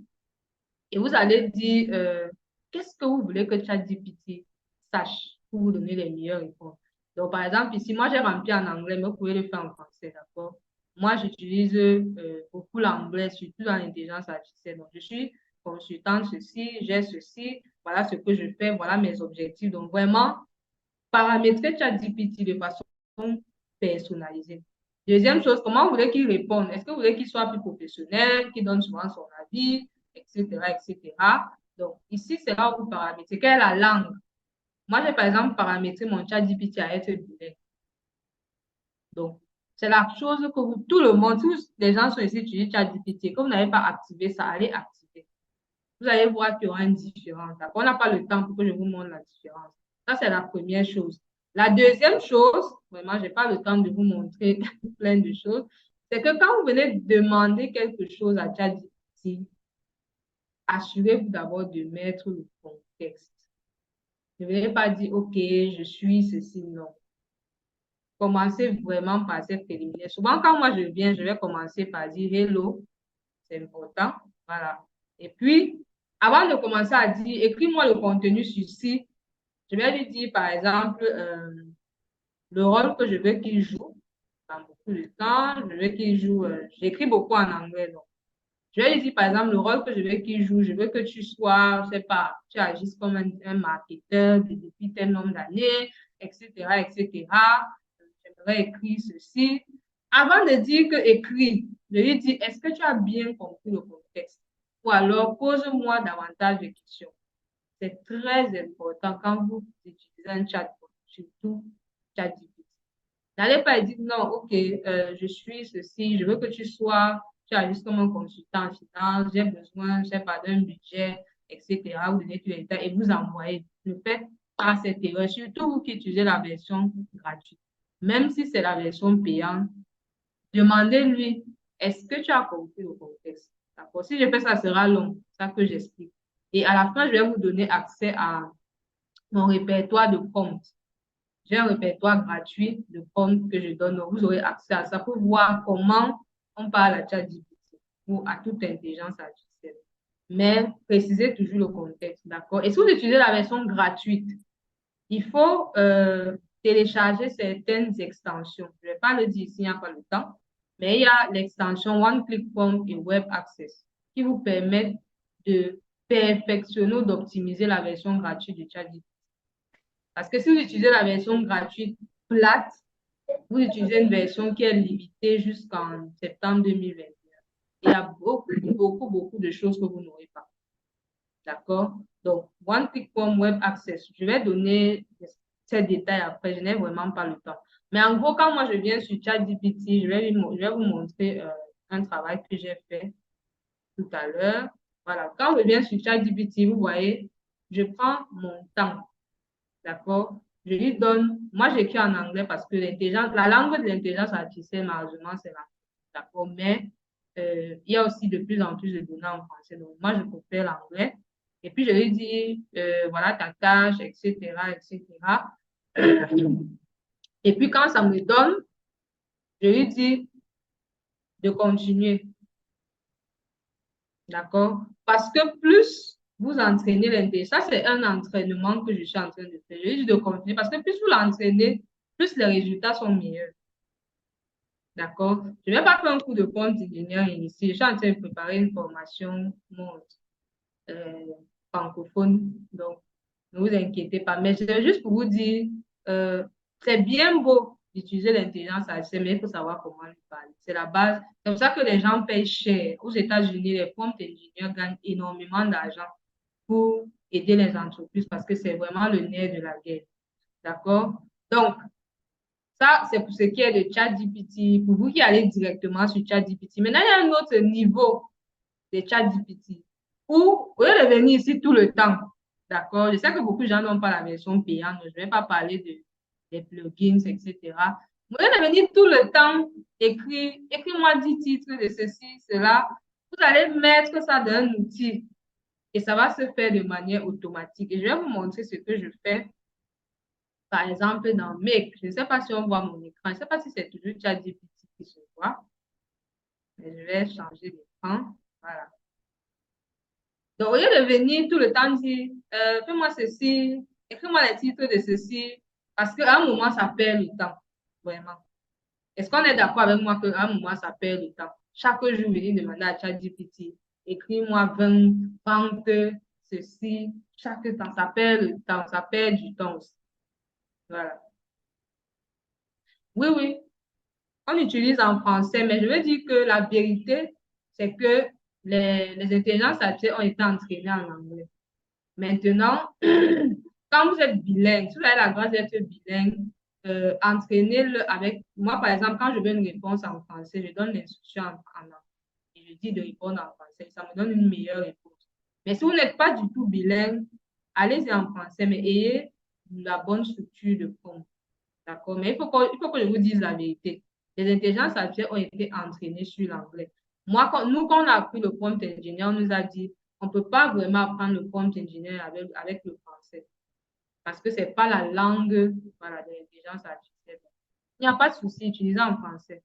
et vous allez dire qu'est-ce que vous voulez que ChatGPT sache pour vous donner les meilleures réponses. Donc, par exemple, ici, moi, j'ai rempli en anglais, mais vous pouvez le faire en français, d'accord? Moi, j'utilise beaucoup l'anglais, surtout dans l'intelligence artificielle. Donc, je suis consultante ceci, j'ai ceci, voilà ce que je fais, voilà mes objectifs. Donc, vraiment, paramétrer ChatGPT de façon personnalisée. Deuxième chose, comment vous voulez qu'il réponde? Est-ce que vous voulez qu'il soit plus professionnel, qu'il donne souvent son avis, etc., etc. Donc, ici, c'est là où vous paramétrez. Quelle est la langue? Moi, j'ai par exemple paramétré mon ChatGPT à être bilingue. Donc, c'est la chose que vous, tout le monde, tous les gens sont ici utilisent ChatGPT. Comme vous n'avez pas activé ça, allez activer. Vous allez voir qu'il y aura une différence. On n'a pas le temps pour que je vous montre la différence. Ça, c'est la première chose. La deuxième chose, vraiment, je n'ai pas le temps de vous montrer plein de choses, c'est que quand vous venez demander quelque chose à ChatGPT, assurez-vous d'abord de mettre le contexte. Ne venez pas dire, OK, je suis ceci, non. Commencez vraiment par ces préliminaires. Souvent, quand moi je viens, je vais commencer par dire hello, c'est important. Voilà. Et puis, avant de commencer à dire, écris-moi le contenu sur ci, je vais lui dire, par exemple, le rôle que je veux qu'il joue. Dans beaucoup de temps, je veux qu'il joue, j'écris beaucoup en anglais, donc. Je vais lui dire, par exemple, le rôle que je veux qu'il joue, je veux que tu sois, je sais pas, tu agisses comme un marketeur depuis tel nombre d'années, etc., etc. J'aimerais écrire ceci. Avant de dire que écrit, je lui dis, est-ce que tu as bien compris le contexte? Ou alors, pose-moi davantage de questions. C'est très important quand vous utilisez un chatbot, surtout ChatGPT. N'allez pas dire non, ok, je suis ceci, je veux que tu agisses comme un consultant en finance, j'ai besoin, je sais pas, d'un budget, etc. Vous donnez tous les détails et vous envoyez. Ne faites pas cette erreur, surtout vous qui utilisez la version gratuite. Même si c'est la version payante, demandez-lui, est-ce que tu as compris le contexte? D'accord? Si je fais ça, sera long, ça que j'explique. Et à la fin, je vais vous donner accès à mon répertoire de prompts. J'ai un répertoire gratuit de prompts que je donne. Donc, vous aurez accès à ça pour voir comment on parle à ChatGPT ou à toute intelligence artificielle. Mais précisez toujours le contexte, d'accord? Et si vous utilisez la version gratuite, il faut télécharger certaines extensions. Je ne vais pas le dire ici, il n'y a pas le temps, mais il y a l'extension One Click Prompt et Web Access qui vous permettent de perfectionner ou d'optimiser la version gratuite de ChatGPT. Parce que si vous utilisez la version gratuite plate, vous utilisez une version qui est limitée jusqu'en septembre 2021. Il y a beaucoup de choses que vous n'aurez pas. D'accord? Donc, One Click Form Web Access, je vais donner ces détails après, je n'ai vraiment pas le temps. Mais en gros, quand moi je viens sur ChatGPT, je vais vous montrer un travail que j'ai fait tout à l'heure. Voilà, quand je viens sur ChatGPT, vous voyez, je prends mon temps. D'accord? Je lui donne, moi j'écris en anglais parce que la langue de l'intelligence artificielle, malheureusement, c'est l'anglais. D'accord? Mais il y a aussi de plus en plus de données en français. Donc, moi, je préfère l'anglais. Et puis, je lui dis, voilà ta tâche, etc., etc. Et puis, quand ça me donne, je lui dis de continuer. D'accord? Parce que plus vous entraînez l'intelligence, ça c'est un entraînement que je suis en train de faire. Je dis de continuer parce que plus vous l'entraînez, plus les résultats sont meilleurs. D'accord? Je ne vais pas faire un cours de prompt engineering ici. Je suis en train de préparer une formation euh, francophone. Donc, ne vous inquiétez pas. Mais c'est juste pour vous dire, c'est bien beau d'utiliser l'intelligence artificielle, mais il faut savoir comment lui parler. C'est la base. C'est pour ça que les gens payent cher. Aux États-Unis, les prompt ingénieurs gagnent énormément d'argent pour aider les entreprises parce que c'est vraiment le nerf de la guerre. D'accord? Donc, ça, c'est pour ce qui est de ChatGPT. Pour vous qui allez directement sur ChatGPT. Maintenant, il y a un autre niveau de ChatGPT où, au lieu de venir ici tout le temps, d'accord, je sais que beaucoup de gens n'ont pas la version payante, je ne vais pas parler des plugins, etc. Au lieu de venir tout le temps écris-moi 10 titres de ceci, cela, vous allez mettre ça dans un outil et ça va se faire de manière automatique. Et je vais vous montrer ce que je fais par exemple, dans Make, je ne sais pas si on voit mon écran, je ne sais pas si c'est toujours ChatGPT qui se voit. Je vais changer d'écran. Voilà. Donc, au lieu de venir tout le temps dire, fais-moi ceci, écris-moi les titres de ceci, parce qu'à un moment, ça perd le temps. Vraiment. Est-ce qu'on est d'accord avec moi qu'à un moment, ça perd le temps? Chaque jour, venir demander à ChatGPT, écris-moi 20, 30, ceci, chaque temps, ça perd le temps, ça perd du temps aussi. Voilà. Oui, oui, on utilise en français, mais je veux dire que la vérité, c'est que les intelligences artificielles ont été entraînées en anglais. Maintenant, quand vous êtes bilingue, si vous avez la grâce d'être bilingue, entraînez-le avec moi, par exemple, quand je veux une réponse en français, je donne l'instruction en anglais et je dis de répondre en français. Ça me donne une meilleure réponse. Mais si vous n'êtes pas du tout bilingue, allez-y en français, mais ayez la bonne structure de prompt. D'accord? Mais il faut que je vous dise la vérité. Les intelligences artificielles ont été entraînées sur l'anglais. Moi, quand on a appris le prompt engineer, on nous a dit on ne peut pas vraiment apprendre le prompt engineer avec le français parce que ce n'est pas la langue voilà, de l'intelligence artificielle. Il n'y a pas de souci, utilisez en français.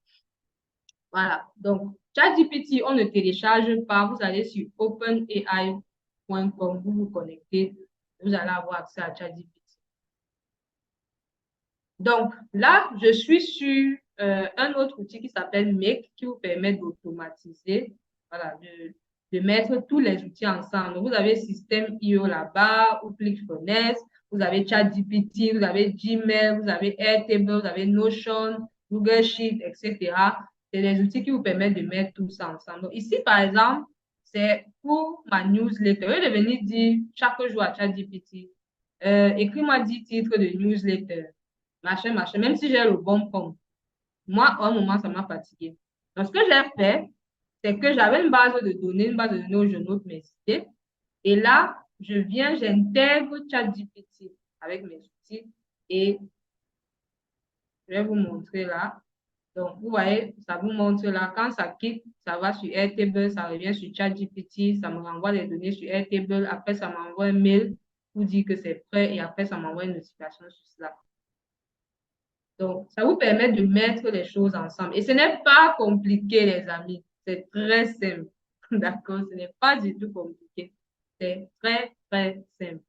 Voilà. Donc, ChatGPT, on ne télécharge pas. Vous allez sur openai.com, vous vous connectez, vous allez avoir accès à ChatGPT. Donc, là, je suis sur un autre outil qui s'appelle Make, qui vous permet d'automatiser, voilà, de mettre tous les outils ensemble. Donc, vous avez System.io là-bas, ou ClickFunnels, vous avez ChatGPT, vous avez Gmail, vous avez Airtable, vous avez Notion, Google Sheet, etc. C'est les outils qui vous permettent de mettre tout ça ensemble. Donc, ici, par exemple, c'est pour ma newsletter. Je vais venir dire chaque jour à ChatGPT, écris-moi 10 titres de newsletter machin, machin, même si j'ai le bon prompt. Moi, à un moment, ça m'a fatigué. Donc, ce que j'ai fait, c'est que j'avais une base de données, où je note mes idées. Et là, j'intègre ChatGPT avec mes outils et je vais vous montrer là. Donc, vous voyez, ça vous montre là, quand ça quitte, ça va sur Airtable, ça revient sur ChatGPT, ça me renvoie les données sur Airtable, après ça m'envoie un mail pour dire que c'est prêt et après ça m'envoie une notification sur Slack. Donc, ça vous permet de mettre les choses ensemble. Et ce n'est pas compliqué, les amis. C'est très simple. D'accord? Ce n'est pas du tout compliqué. C'est très, très simple.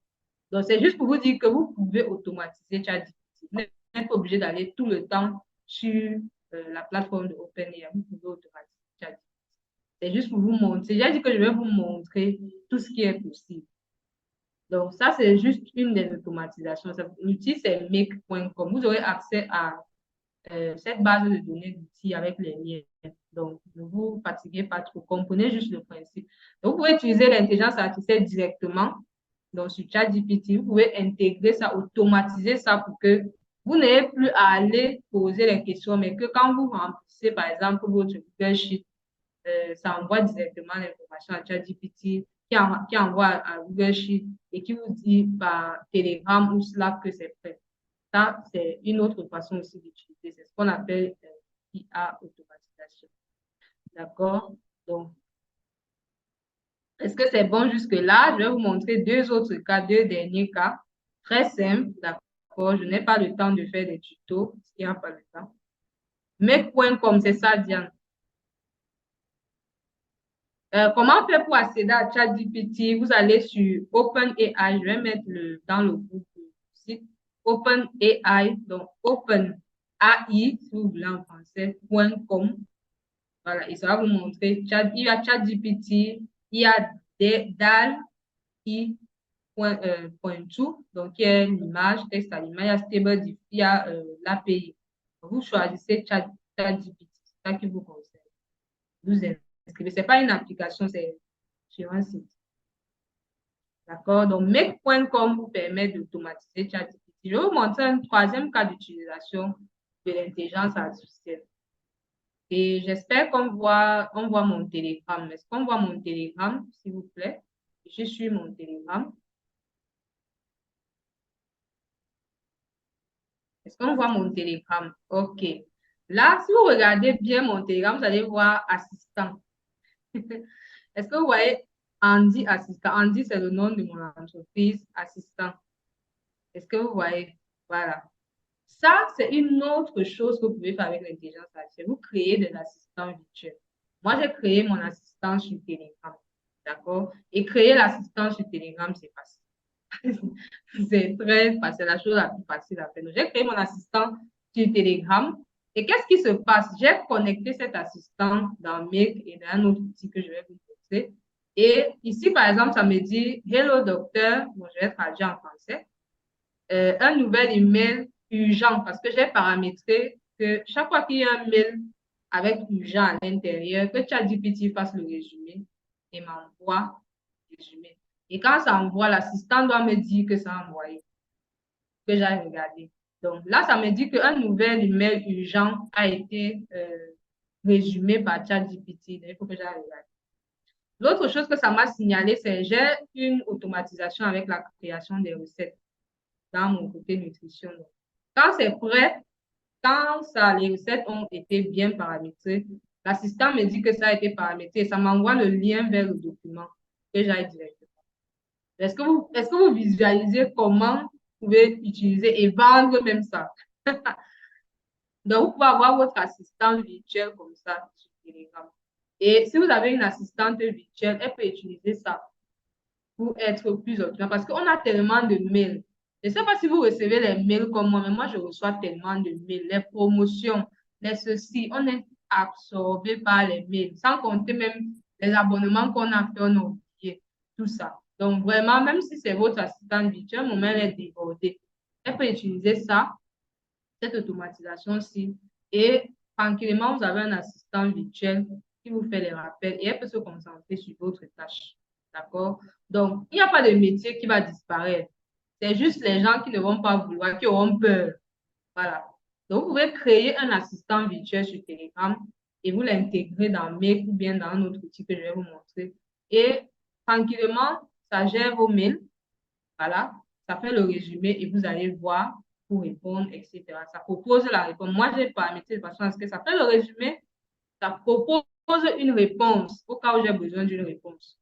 Donc, c'est juste pour vous dire que vous pouvez automatiser ChatGPT. Vous n'êtes pas obligé d'aller tout le temps sur la plateforme de OpenAI. Vous pouvez automatiser ChatGPT. C'est juste pour vous montrer. J'ai dit que je vais vous montrer tout ce qui est possible. Donc, ça, c'est juste une des automatisations. L'outil, c'est make.com. Vous aurez accès à cette base de données d'outils avec les liens. Donc, ne vous fatiguez pas trop, comprenez juste le principe. Donc, vous pouvez utiliser l'intelligence artificielle directement. Donc, sur ChatGPT, vous pouvez intégrer ça, automatiser ça pour que vous n'ayez plus à aller poser les questions, mais que quand vous remplissez, par exemple, votre Google Sheet, ça envoie directement l'information à ChatGPT qui envoie à Google Sheet et qui vous dit par Telegram ou Slack que c'est prêt. Ça, c'est une autre façon aussi d'utiliser. C'est ce qu'on appelle IA automatisation. D'accord? Donc, est-ce que c'est bon jusque-là? Je vais vous montrer deux autres cas, deux derniers cas. Très simple, d'accord? Je n'ai pas le temps de faire des tutos, il n'y a pas le temps. Make.com, c'est ça, Diane. Comment faire pour accéder à ChatGPT? Vous allez sur OpenAI, je vais mettre dans le groupe du site OpenAI, donc OpenAI, si vous voulez en français, .com. Voilà, et ça va vous montrer. Il y a ChatGPT, il y a DALL-E.2, donc qui est l'image, texte à l'image, il y a Stable Diff, il y a l'API. Vous choisissez ChatGPT, c'est ça qui vous conseille. Vous inscrivez. Ce n'est pas une application, c'est sur un site. D'accord? Donc, make.com vous permet d'automatiser ChatGPT. Je vais vous montrer un troisième cas d'utilisation de l'intelligence artificielle. Et j'espère on voit mon Telegram. Est-ce qu'on voit mon Telegram, s'il vous plaît? Je suis mon Telegram. Est-ce qu'on voit mon Telegram? OK. Là, si vous regardez bien mon Telegram, vous allez voir assistant. Est-ce que vous voyez Andy Assistant? Andy, c'est le nom de mon entreprise, assistant. Est-ce que vous voyez? Voilà. Ça, c'est une autre chose que vous pouvez faire avec l'intelligence artificielle. Vous créez des assistants virtuels. Moi, j'ai créé mon assistant sur Telegram. D'accord? Et créer l'assistant sur Telegram, c'est facile. C'est très facile, la chose la plus facile à faire. Donc, j'ai créé mon assistant sur Telegram. Et qu'est-ce qui se passe? J'ai connecté cet assistant dans Make et dans un autre outil que je vais vous montrer. Et ici, par exemple, ça me dit Hello docteur. Bon, je vais traduire en français. Un nouvel email urgent parce que j'ai paramétré que chaque fois qu'il y a un mail avec urgent à l'intérieur, que ChatGPT fasse le résumé et m'envoie le résumé. Et quand ça envoie, l'assistant doit me dire que ça a envoyé, que j'ai regardé. Donc là, ça me dit qu'un nouvel email urgent a été résumé par ChatGPT. Il faut que j'aille regarder. L'autre chose que ça m'a signalé, c'est j'ai une automatisation avec la création des recettes dans mon côté nutrition. Donc, quand c'est prêt, quand ça, les recettes ont été bien paramétrées, l'assistant me dit que ça a été paramétré et ça m'envoie le lien vers le document que j'aille directement. Est-ce que vous visualisez comment vous pouvez utiliser et vendre même ça? Donc, vous pouvez avoir votre assistant virtuel comme ça sur Telegram. Et si vous avez une assistante virtuelle, elle peut utiliser ça pour être plus autonome parce qu'on a tellement de mails. Je ne sais pas si vous recevez les mails comme moi, mais moi, je reçois tellement de mails, les promotions, les ceci. On est absorbé par les mails, sans compter même les abonnements qu'on a fait, on a oublié, tout ça. Donc, vraiment, même si c'est votre assistant virtuel, mon mail est débordé. Elle peut utiliser ça, cette automatisation-ci, et tranquillement, vous avez un assistant virtuel qui vous fait les rappels et elle peut se concentrer sur d'autres tâches. D'accord? Donc, il n'y a pas de métier qui va disparaître. C'est juste les gens qui ne vont pas vouloir, qui auront peur. Voilà. Donc, vous pouvez créer un assistant virtuel sur Telegram et vous l'intégrer dans Make ou bien dans un autre outil que je vais vous montrer. Et tranquillement, ça gère vos mails. Voilà. Ça fait le résumé et vous allez voir pour répondre, etc. Ça propose la réponse. Moi, j'ai paramétré de façon à ce que ça fait le résumé, ça propose une réponse au cas où j'ai besoin d'une réponse.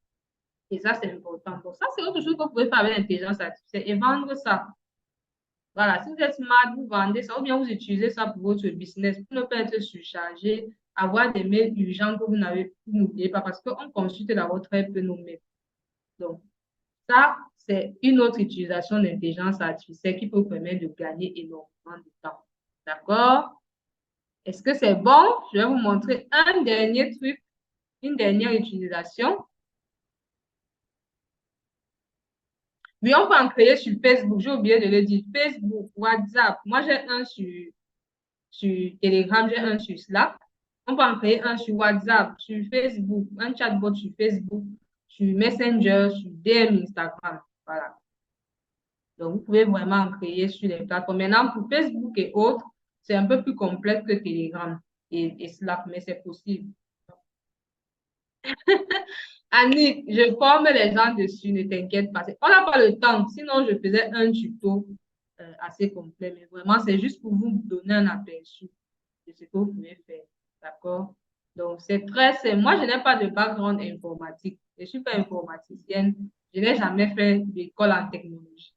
Et ça, c'est important. Donc, ça, c'est autre chose que vous pouvez faire avec l'intelligence artificielle et vendre ça. Voilà, si vous êtes smart, vous vendez ça ou bien vous utilisez ça pour votre business, pour ne pas être surchargé, avoir des mails urgents que vous n'oubliez pas parce qu'on consulte d'abord très peu nos mails. Donc, ça, c'est une autre utilisation d'intelligence artificielle qui peut vous permettre de gagner énormément de temps. D'accord? Est-ce que c'est bon? Je vais vous montrer un dernier truc, une dernière utilisation. Oui, on peut en créer sur Facebook. J'ai oublié de le dire. Facebook, WhatsApp. Moi, j'ai un sur Telegram, j'ai un sur Slack. On peut en créer un sur WhatsApp, sur Facebook, un chatbot sur Facebook, sur Messenger, sur DM Instagram. Voilà. Donc, vous pouvez vraiment en créer sur les plateformes. Maintenant, pour Facebook et autres, c'est un peu plus complexe que Telegram et Slack, mais c'est possible. Annick, je forme les gens dessus, ne t'inquiète pas. On n'a pas le temps, sinon je faisais un tuto assez complet, mais vraiment, c'est juste pour vous donner un aperçu de ce que vous pouvez faire. D'accord? Donc, c'est très simple. Moi, je n'ai pas de background informatique. Je ne suis pas informaticienne. Je n'ai jamais fait d'école en technologie.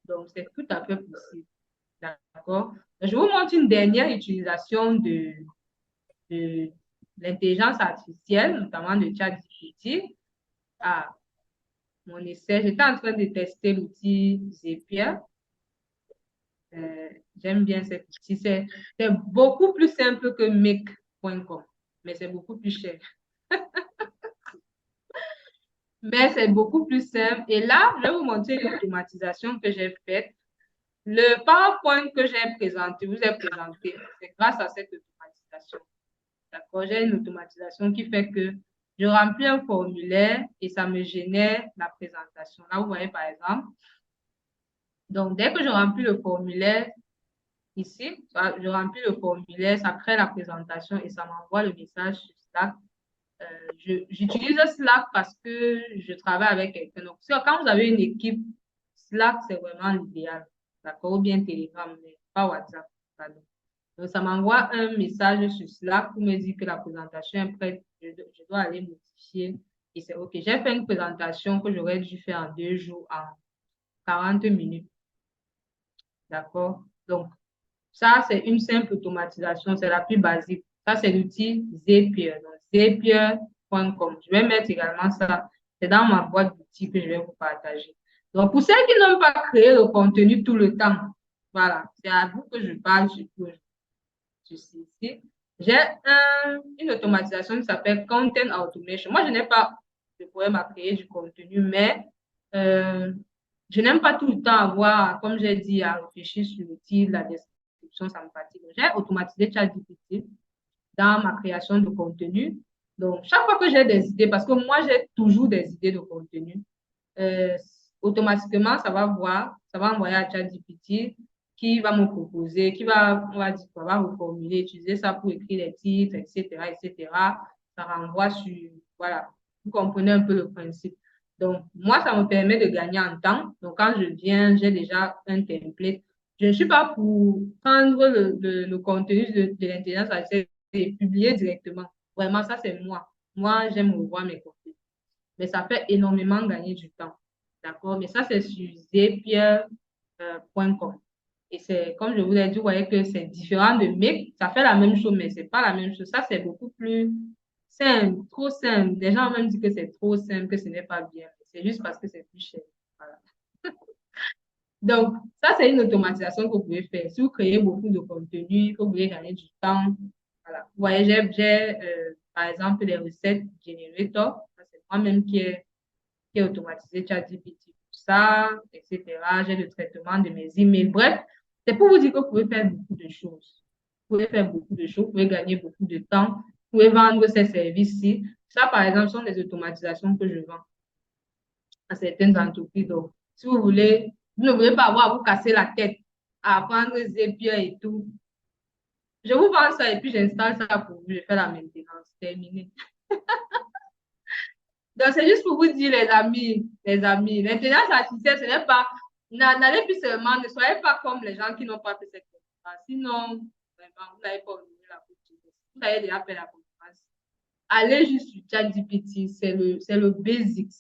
Donc, c'est tout à fait possible. D'accord? Je vous montre une dernière utilisation de l'intelligence artificielle, notamment de ChatGPT. Ah, mon essai, j'étais en train de tester l'outil Zapier. J'aime bien cet outil. C'est beaucoup plus simple que Make.com, mais c'est beaucoup plus cher. Mais c'est beaucoup plus simple. Et là, je vais vous montrer l'automatisation que j'ai faite. Le PowerPoint que j'ai présenté, vous ai présenté, c'est grâce à cette automatisation. D'accord? J'ai une automatisation qui fait que je remplis un formulaire et ça me génère la présentation. Là, vous voyez par exemple. Donc, dès que je remplis le formulaire, ici, je remplis le formulaire, ça crée la présentation et ça m'envoie le message sur Slack. J'utilise Slack parce que je travaille avec quelqu'un. Donc, quand vous avez une équipe, Slack, c'est vraiment l'idéal. D'accord? Ou bien Telegram, mais pas WhatsApp. Pardon. Donc, ça m'envoie un message sur Slack pour me dire que la présentation est prête. Je dois aller modifier. Et c'est OK. J'ai fait une présentation que j'aurais dû faire en 2 jours, en 40 minutes. D'accord? Donc, ça, c'est une simple automatisation. C'est la plus basique. Ça, c'est l'outil Zapier. Donc, Zapier.com. Je vais mettre également ça. C'est dans ma boîte d'outils que je vais vous partager. Donc, pour ceux qui n'ont pas créé le contenu tout le temps, voilà, c'est à vous que je parle surtout ici. J'ai une automatisation qui s'appelle Content Automation. Moi, je n'ai pas de problème à créer du contenu, mais je n'aime pas tout le temps avoir, comme j'ai dit, à réfléchir sur le titre, la description, ça me fatigue. J'ai automatisé ChatGPT dans ma création de contenu. Donc, chaque fois que j'ai des idées, parce que moi, j'ai toujours des idées de contenu, euh, automatiquement, ça va voir, ça va envoyer à ChatGPT qui va me proposer, qui va, on va dire, va reformuler, utiliser ça pour écrire les titres, etc., etc. Ça renvoie sur, voilà, vous comprenez un peu le principe. Donc, moi, ça me permet de gagner en temps. Donc, quand je viens, j'ai déjà un template. Je ne suis pas pour prendre le contenu de l'intelligence artificielle et publier directement. Vraiment, ça, c'est moi. Moi, j'aime revoir mes contenus. Mais ça fait énormément gagner du temps. D'accord? Mais ça, c'est sur zapier.com. Et c'est, comme je vous l'ai dit, vous voyez que c'est différent de Make. Ça fait la même chose, mais c'est pas la même chose. Ça, c'est beaucoup plus simple, trop simple. Les gens ont même dit que c'est trop simple, que ce n'est pas bien. C'est juste parce que c'est plus cher. Voilà. Donc, ça, c'est une automatisation que vous pouvez faire. Si vous créez beaucoup de contenu, que vous voulez gagner du temps, voilà. Vous voyez, par exemple, les recettes Generator. C'est moi-même qui ai automatisé ChatGPT pour ça, etc. J'ai le traitement de mes emails. Bref, c'est pour vous dire que vous pouvez faire beaucoup de choses. Vous pouvez faire beaucoup de choses, vous pouvez gagner beaucoup de temps, vous pouvez vendre ces services-ci. Ça, par exemple, sont des automatisations que je vends à certaines entreprises. Donc, si vous voulez, vous ne voulez pas avoir à vous casser la tête à apprendre Zapier et tout, je vous vends ça et puis j'installe ça pour vous, je fais la maintenance. Terminé. Donc, c'est juste pour vous dire, les amis, l'intelligence artificielle, ce n'est pas, n'allez plus seulement, ne soyez pas comme les gens qui n'ont pas fait cette conférence. Sinon, vraiment, vous n'avez pas obtenu la opportunité. Vous avez déjà fait la conférence. Allez juste sur ChatGPT, c'est le basics.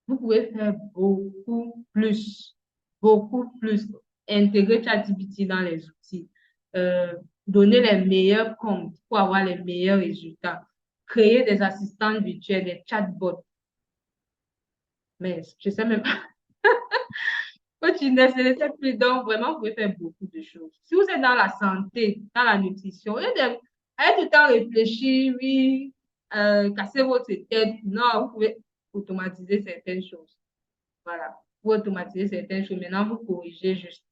Vous pouvez faire beaucoup plus. Intégrer ChatGPT dans les outils. Donner les meilleurs comptes pour avoir les meilleurs résultats. Créer des assistants virtuels, des chatbots. Mais je sais même pas. Quand tu ne sais plus, donc vraiment, vous pouvez faire beaucoup de choses. Si vous êtes dans la santé, dans la nutrition, allez tout le temps réfléchir, oui, casser votre tête. Non, vous pouvez automatiser certaines choses. Voilà. Vous automatisez certaines choses. Maintenant, vous corrigez juste.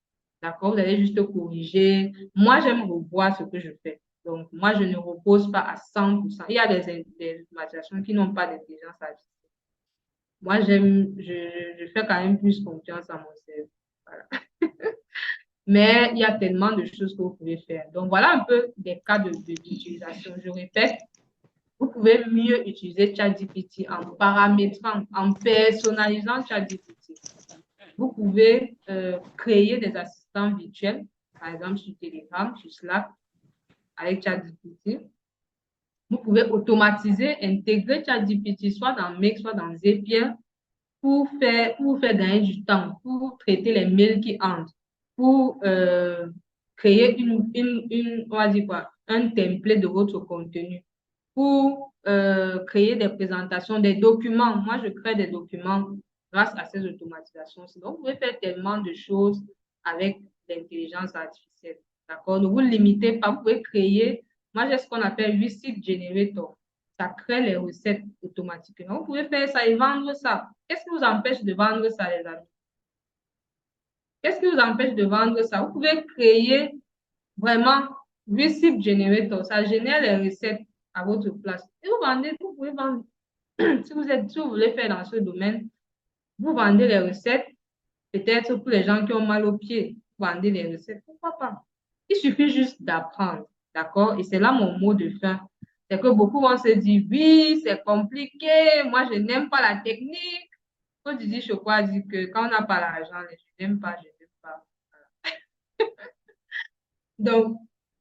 D'accord? Vous allez juste corriger. Moi, j'aime revoir ce que je fais. Donc, moi, je ne repose pas à 100%. Il y a des automatisations qui n'ont pas d'intelligence artificielle. Moi, je fais quand même plus confiance à mon cerveau. Voilà. Mais il y a tellement de choses que vous pouvez faire. Donc, voilà un peu des cas d'utilisation. Je répète, vous pouvez mieux utiliser ChatGPT en paramétrant, en personnalisant ChatGPT. Vous pouvez créer des assistants virtuels, par exemple sur Telegram, sur Slack, avec ChatGPT. Vous pouvez automatiser, intégrer ChatGPT soit dans Make, soit dans Zapier, pour vous faire gagner du temps, pour traiter les mails qui entrent, pour créer on va dire quoi, un template de votre contenu, pour créer des présentations, des documents. Moi, je crée des documents grâce à ces automatisations. Donc, vous pouvez faire tellement de choses avec l'intelligence artificielle. D'accord? Ne vous limitez pas, vous pouvez créer. Moi, j'ai ce qu'on appelle Recipe Generator. Ça crée les recettes automatiquement. Vous pouvez faire ça et vendre ça. Qu'est-ce qui vous empêche de vendre ça, les amis? Qu'est-ce qui vous empêche de vendre ça? Vous pouvez créer vraiment Recipe Generator. Ça génère les recettes à votre place. Et vous vendez, vous pouvez vendre. Si vous voulez faire dans ce domaine, vous vendez les recettes. Peut-être pour les gens qui ont mal aux pieds, vous vendez les recettes. Pourquoi pas? Il suffit juste d'apprendre. D'accord? Et c'est là mon mot de fin. C'est que beaucoup vont se dire, oui, c'est compliqué, moi je n'aime pas la technique. Quand tu dis Chocolat dit que quand on n'a pas l'argent, je n'aime pas, je n'aime pas. Donc,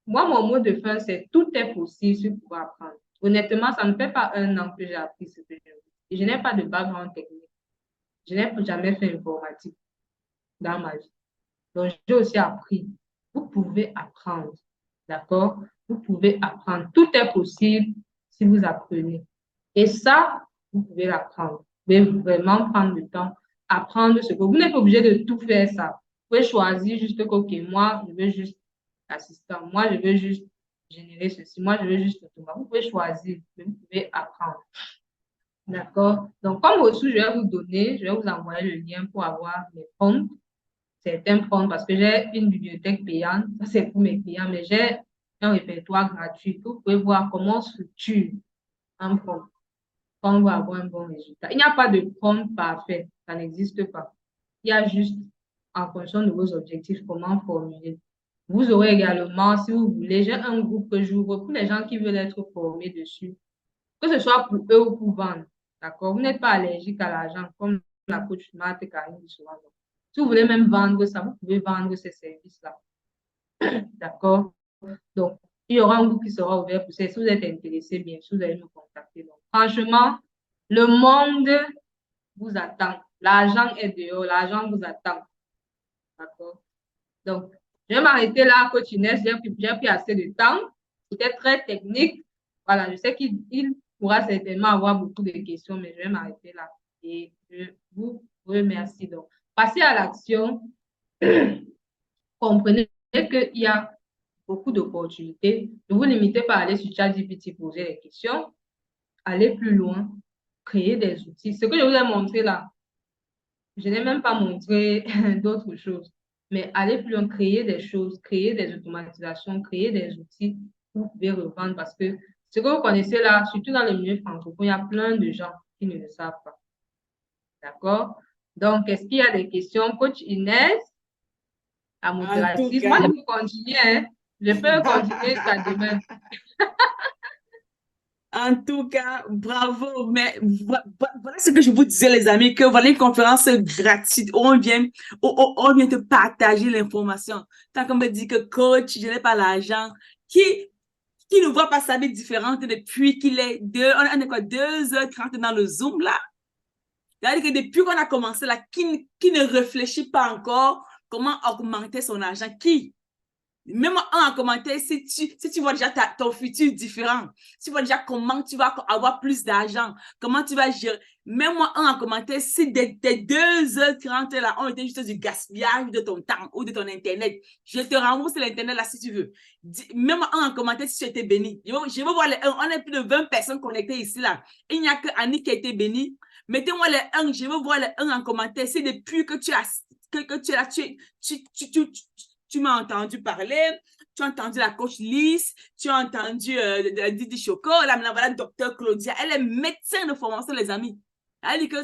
moi, mon mot de fin, c'est tout est possible pour apprendre. Honnêtement, ça ne fait pas un an que j'ai appris ce que je veux. Et je n'ai pas de background technique. Je n'ai jamais fait informatique dans ma vie. Donc, j'ai aussi appris. Vous pouvez apprendre. D'accord? vous pouvez apprendre. Tout est possible si vous apprenez. Et ça, vous pouvez l'apprendre. Vous pouvez vraiment prendre le temps, apprendre ce que vous n'êtes pas obligé de tout faire ça. Vous pouvez choisir juste que, OK, moi, je veux juste assistant. Moi, je veux juste générer ceci. Moi, je veux juste automat. Vous pouvez choisir, mais vous pouvez apprendre. D'accord? Donc, comme ressource, je vais vous donner, je vais vous envoyer le lien pour avoir mes prompts, certains prompts, parce que j'ai une bibliothèque payante. Ça, c'est pour mes clients, mais j'ai un répertoire gratuit que vous pouvez voir comment on structure un prompt quand on va avoir un bon résultat. Il n'y a pas de prompt parfait. Ça n'existe pas. Il y a juste, en fonction de vos objectifs, comment formuler. Vous aurez également, si vous voulez, j'ai un groupe que j'ouvre pour les gens qui veulent être formés dessus, que ce soit pour eux ou pour vendre. D'accord? Vous n'êtes pas allergique à l'argent, comme la coach Marthe et Karine dit souvent. Si vous voulez même vendre ça, vous pouvez vendre ces services-là. D'accord? Donc, il y aura un groupe qui sera ouvert pour ça. Si vous êtes intéressé, bien sûr, vous allez me contacter. Donc, franchement, le monde vous attend. L'argent est dehors, l'argent vous attend. D'accord? Donc, je vais m'arrêter là, coach Inès. J'ai pris assez de temps. C'était très technique. Voilà, je sais qu'il pourra certainement avoir beaucoup de questions, mais je vais m'arrêter là. Et je vous remercie. Donc, passez à l'action. Comprenez qu'il y a beaucoup d'opportunités. Ne vous limitez pas à aller sur ChatGPT, poser des questions. Allez plus loin. Créer des outils. Ce que je vous ai montré là, je n'ai même pas montré d'autres choses. Mais allez plus loin, créer des choses, créer des automatisations, créer des outils que vous pouvez revendre parce que ce que vous connaissez là, surtout dans le milieu francophone, il y a plein de gens qui ne le savent pas. D'accord? Donc, est-ce qu'il y a des questions? Coach Inès, la En tout modératrice. Moi, cas, je peux continuer, hein? Je peux continuer jusqu'à demain. en tout cas, bravo. Mais voilà ce que je vous disais, les amis, que voilà une conférence gratuite où on vient te partager l'information. Tant qu'on me dit que coach, je n'ai pas l'argent, qui, qui ne voit pas sa vie différente depuis qu'il est on est quoi, 2h30 dans le Zoom là? C'est-à-dire que depuis qu'on a commencé là, qui ne réfléchit pas encore comment augmenter son argent? Qui? Même en commentaire, si tu vois déjà ton futur différent, si tu vois déjà comment tu vas avoir plus d'argent, comment tu vas gérer, même moi en commentaire, si des 2h30 là ont été juste du gaspillage de ton temps ou de ton Internet, je te rembourse l'Internet là si tu veux. Même en commentaire, si tu as été béni. Je veux voir les 1. On est plus de 20 personnes connectées ici là. Il n'y a que Annie qui a été bénie. Mettez-moi les 1. Je veux voir les 1 en commentaire. C'est depuis que tu as tu m'as entendu parler, tu as entendu la coach Lise, tu as entendu Didi Choco, là maintenant voilà docteur Claudia, elle est médecin de formation les amis. Elle dit que on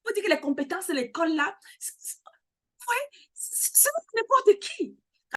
peut dire que les compétences de l'école là, c'est n'importe qui.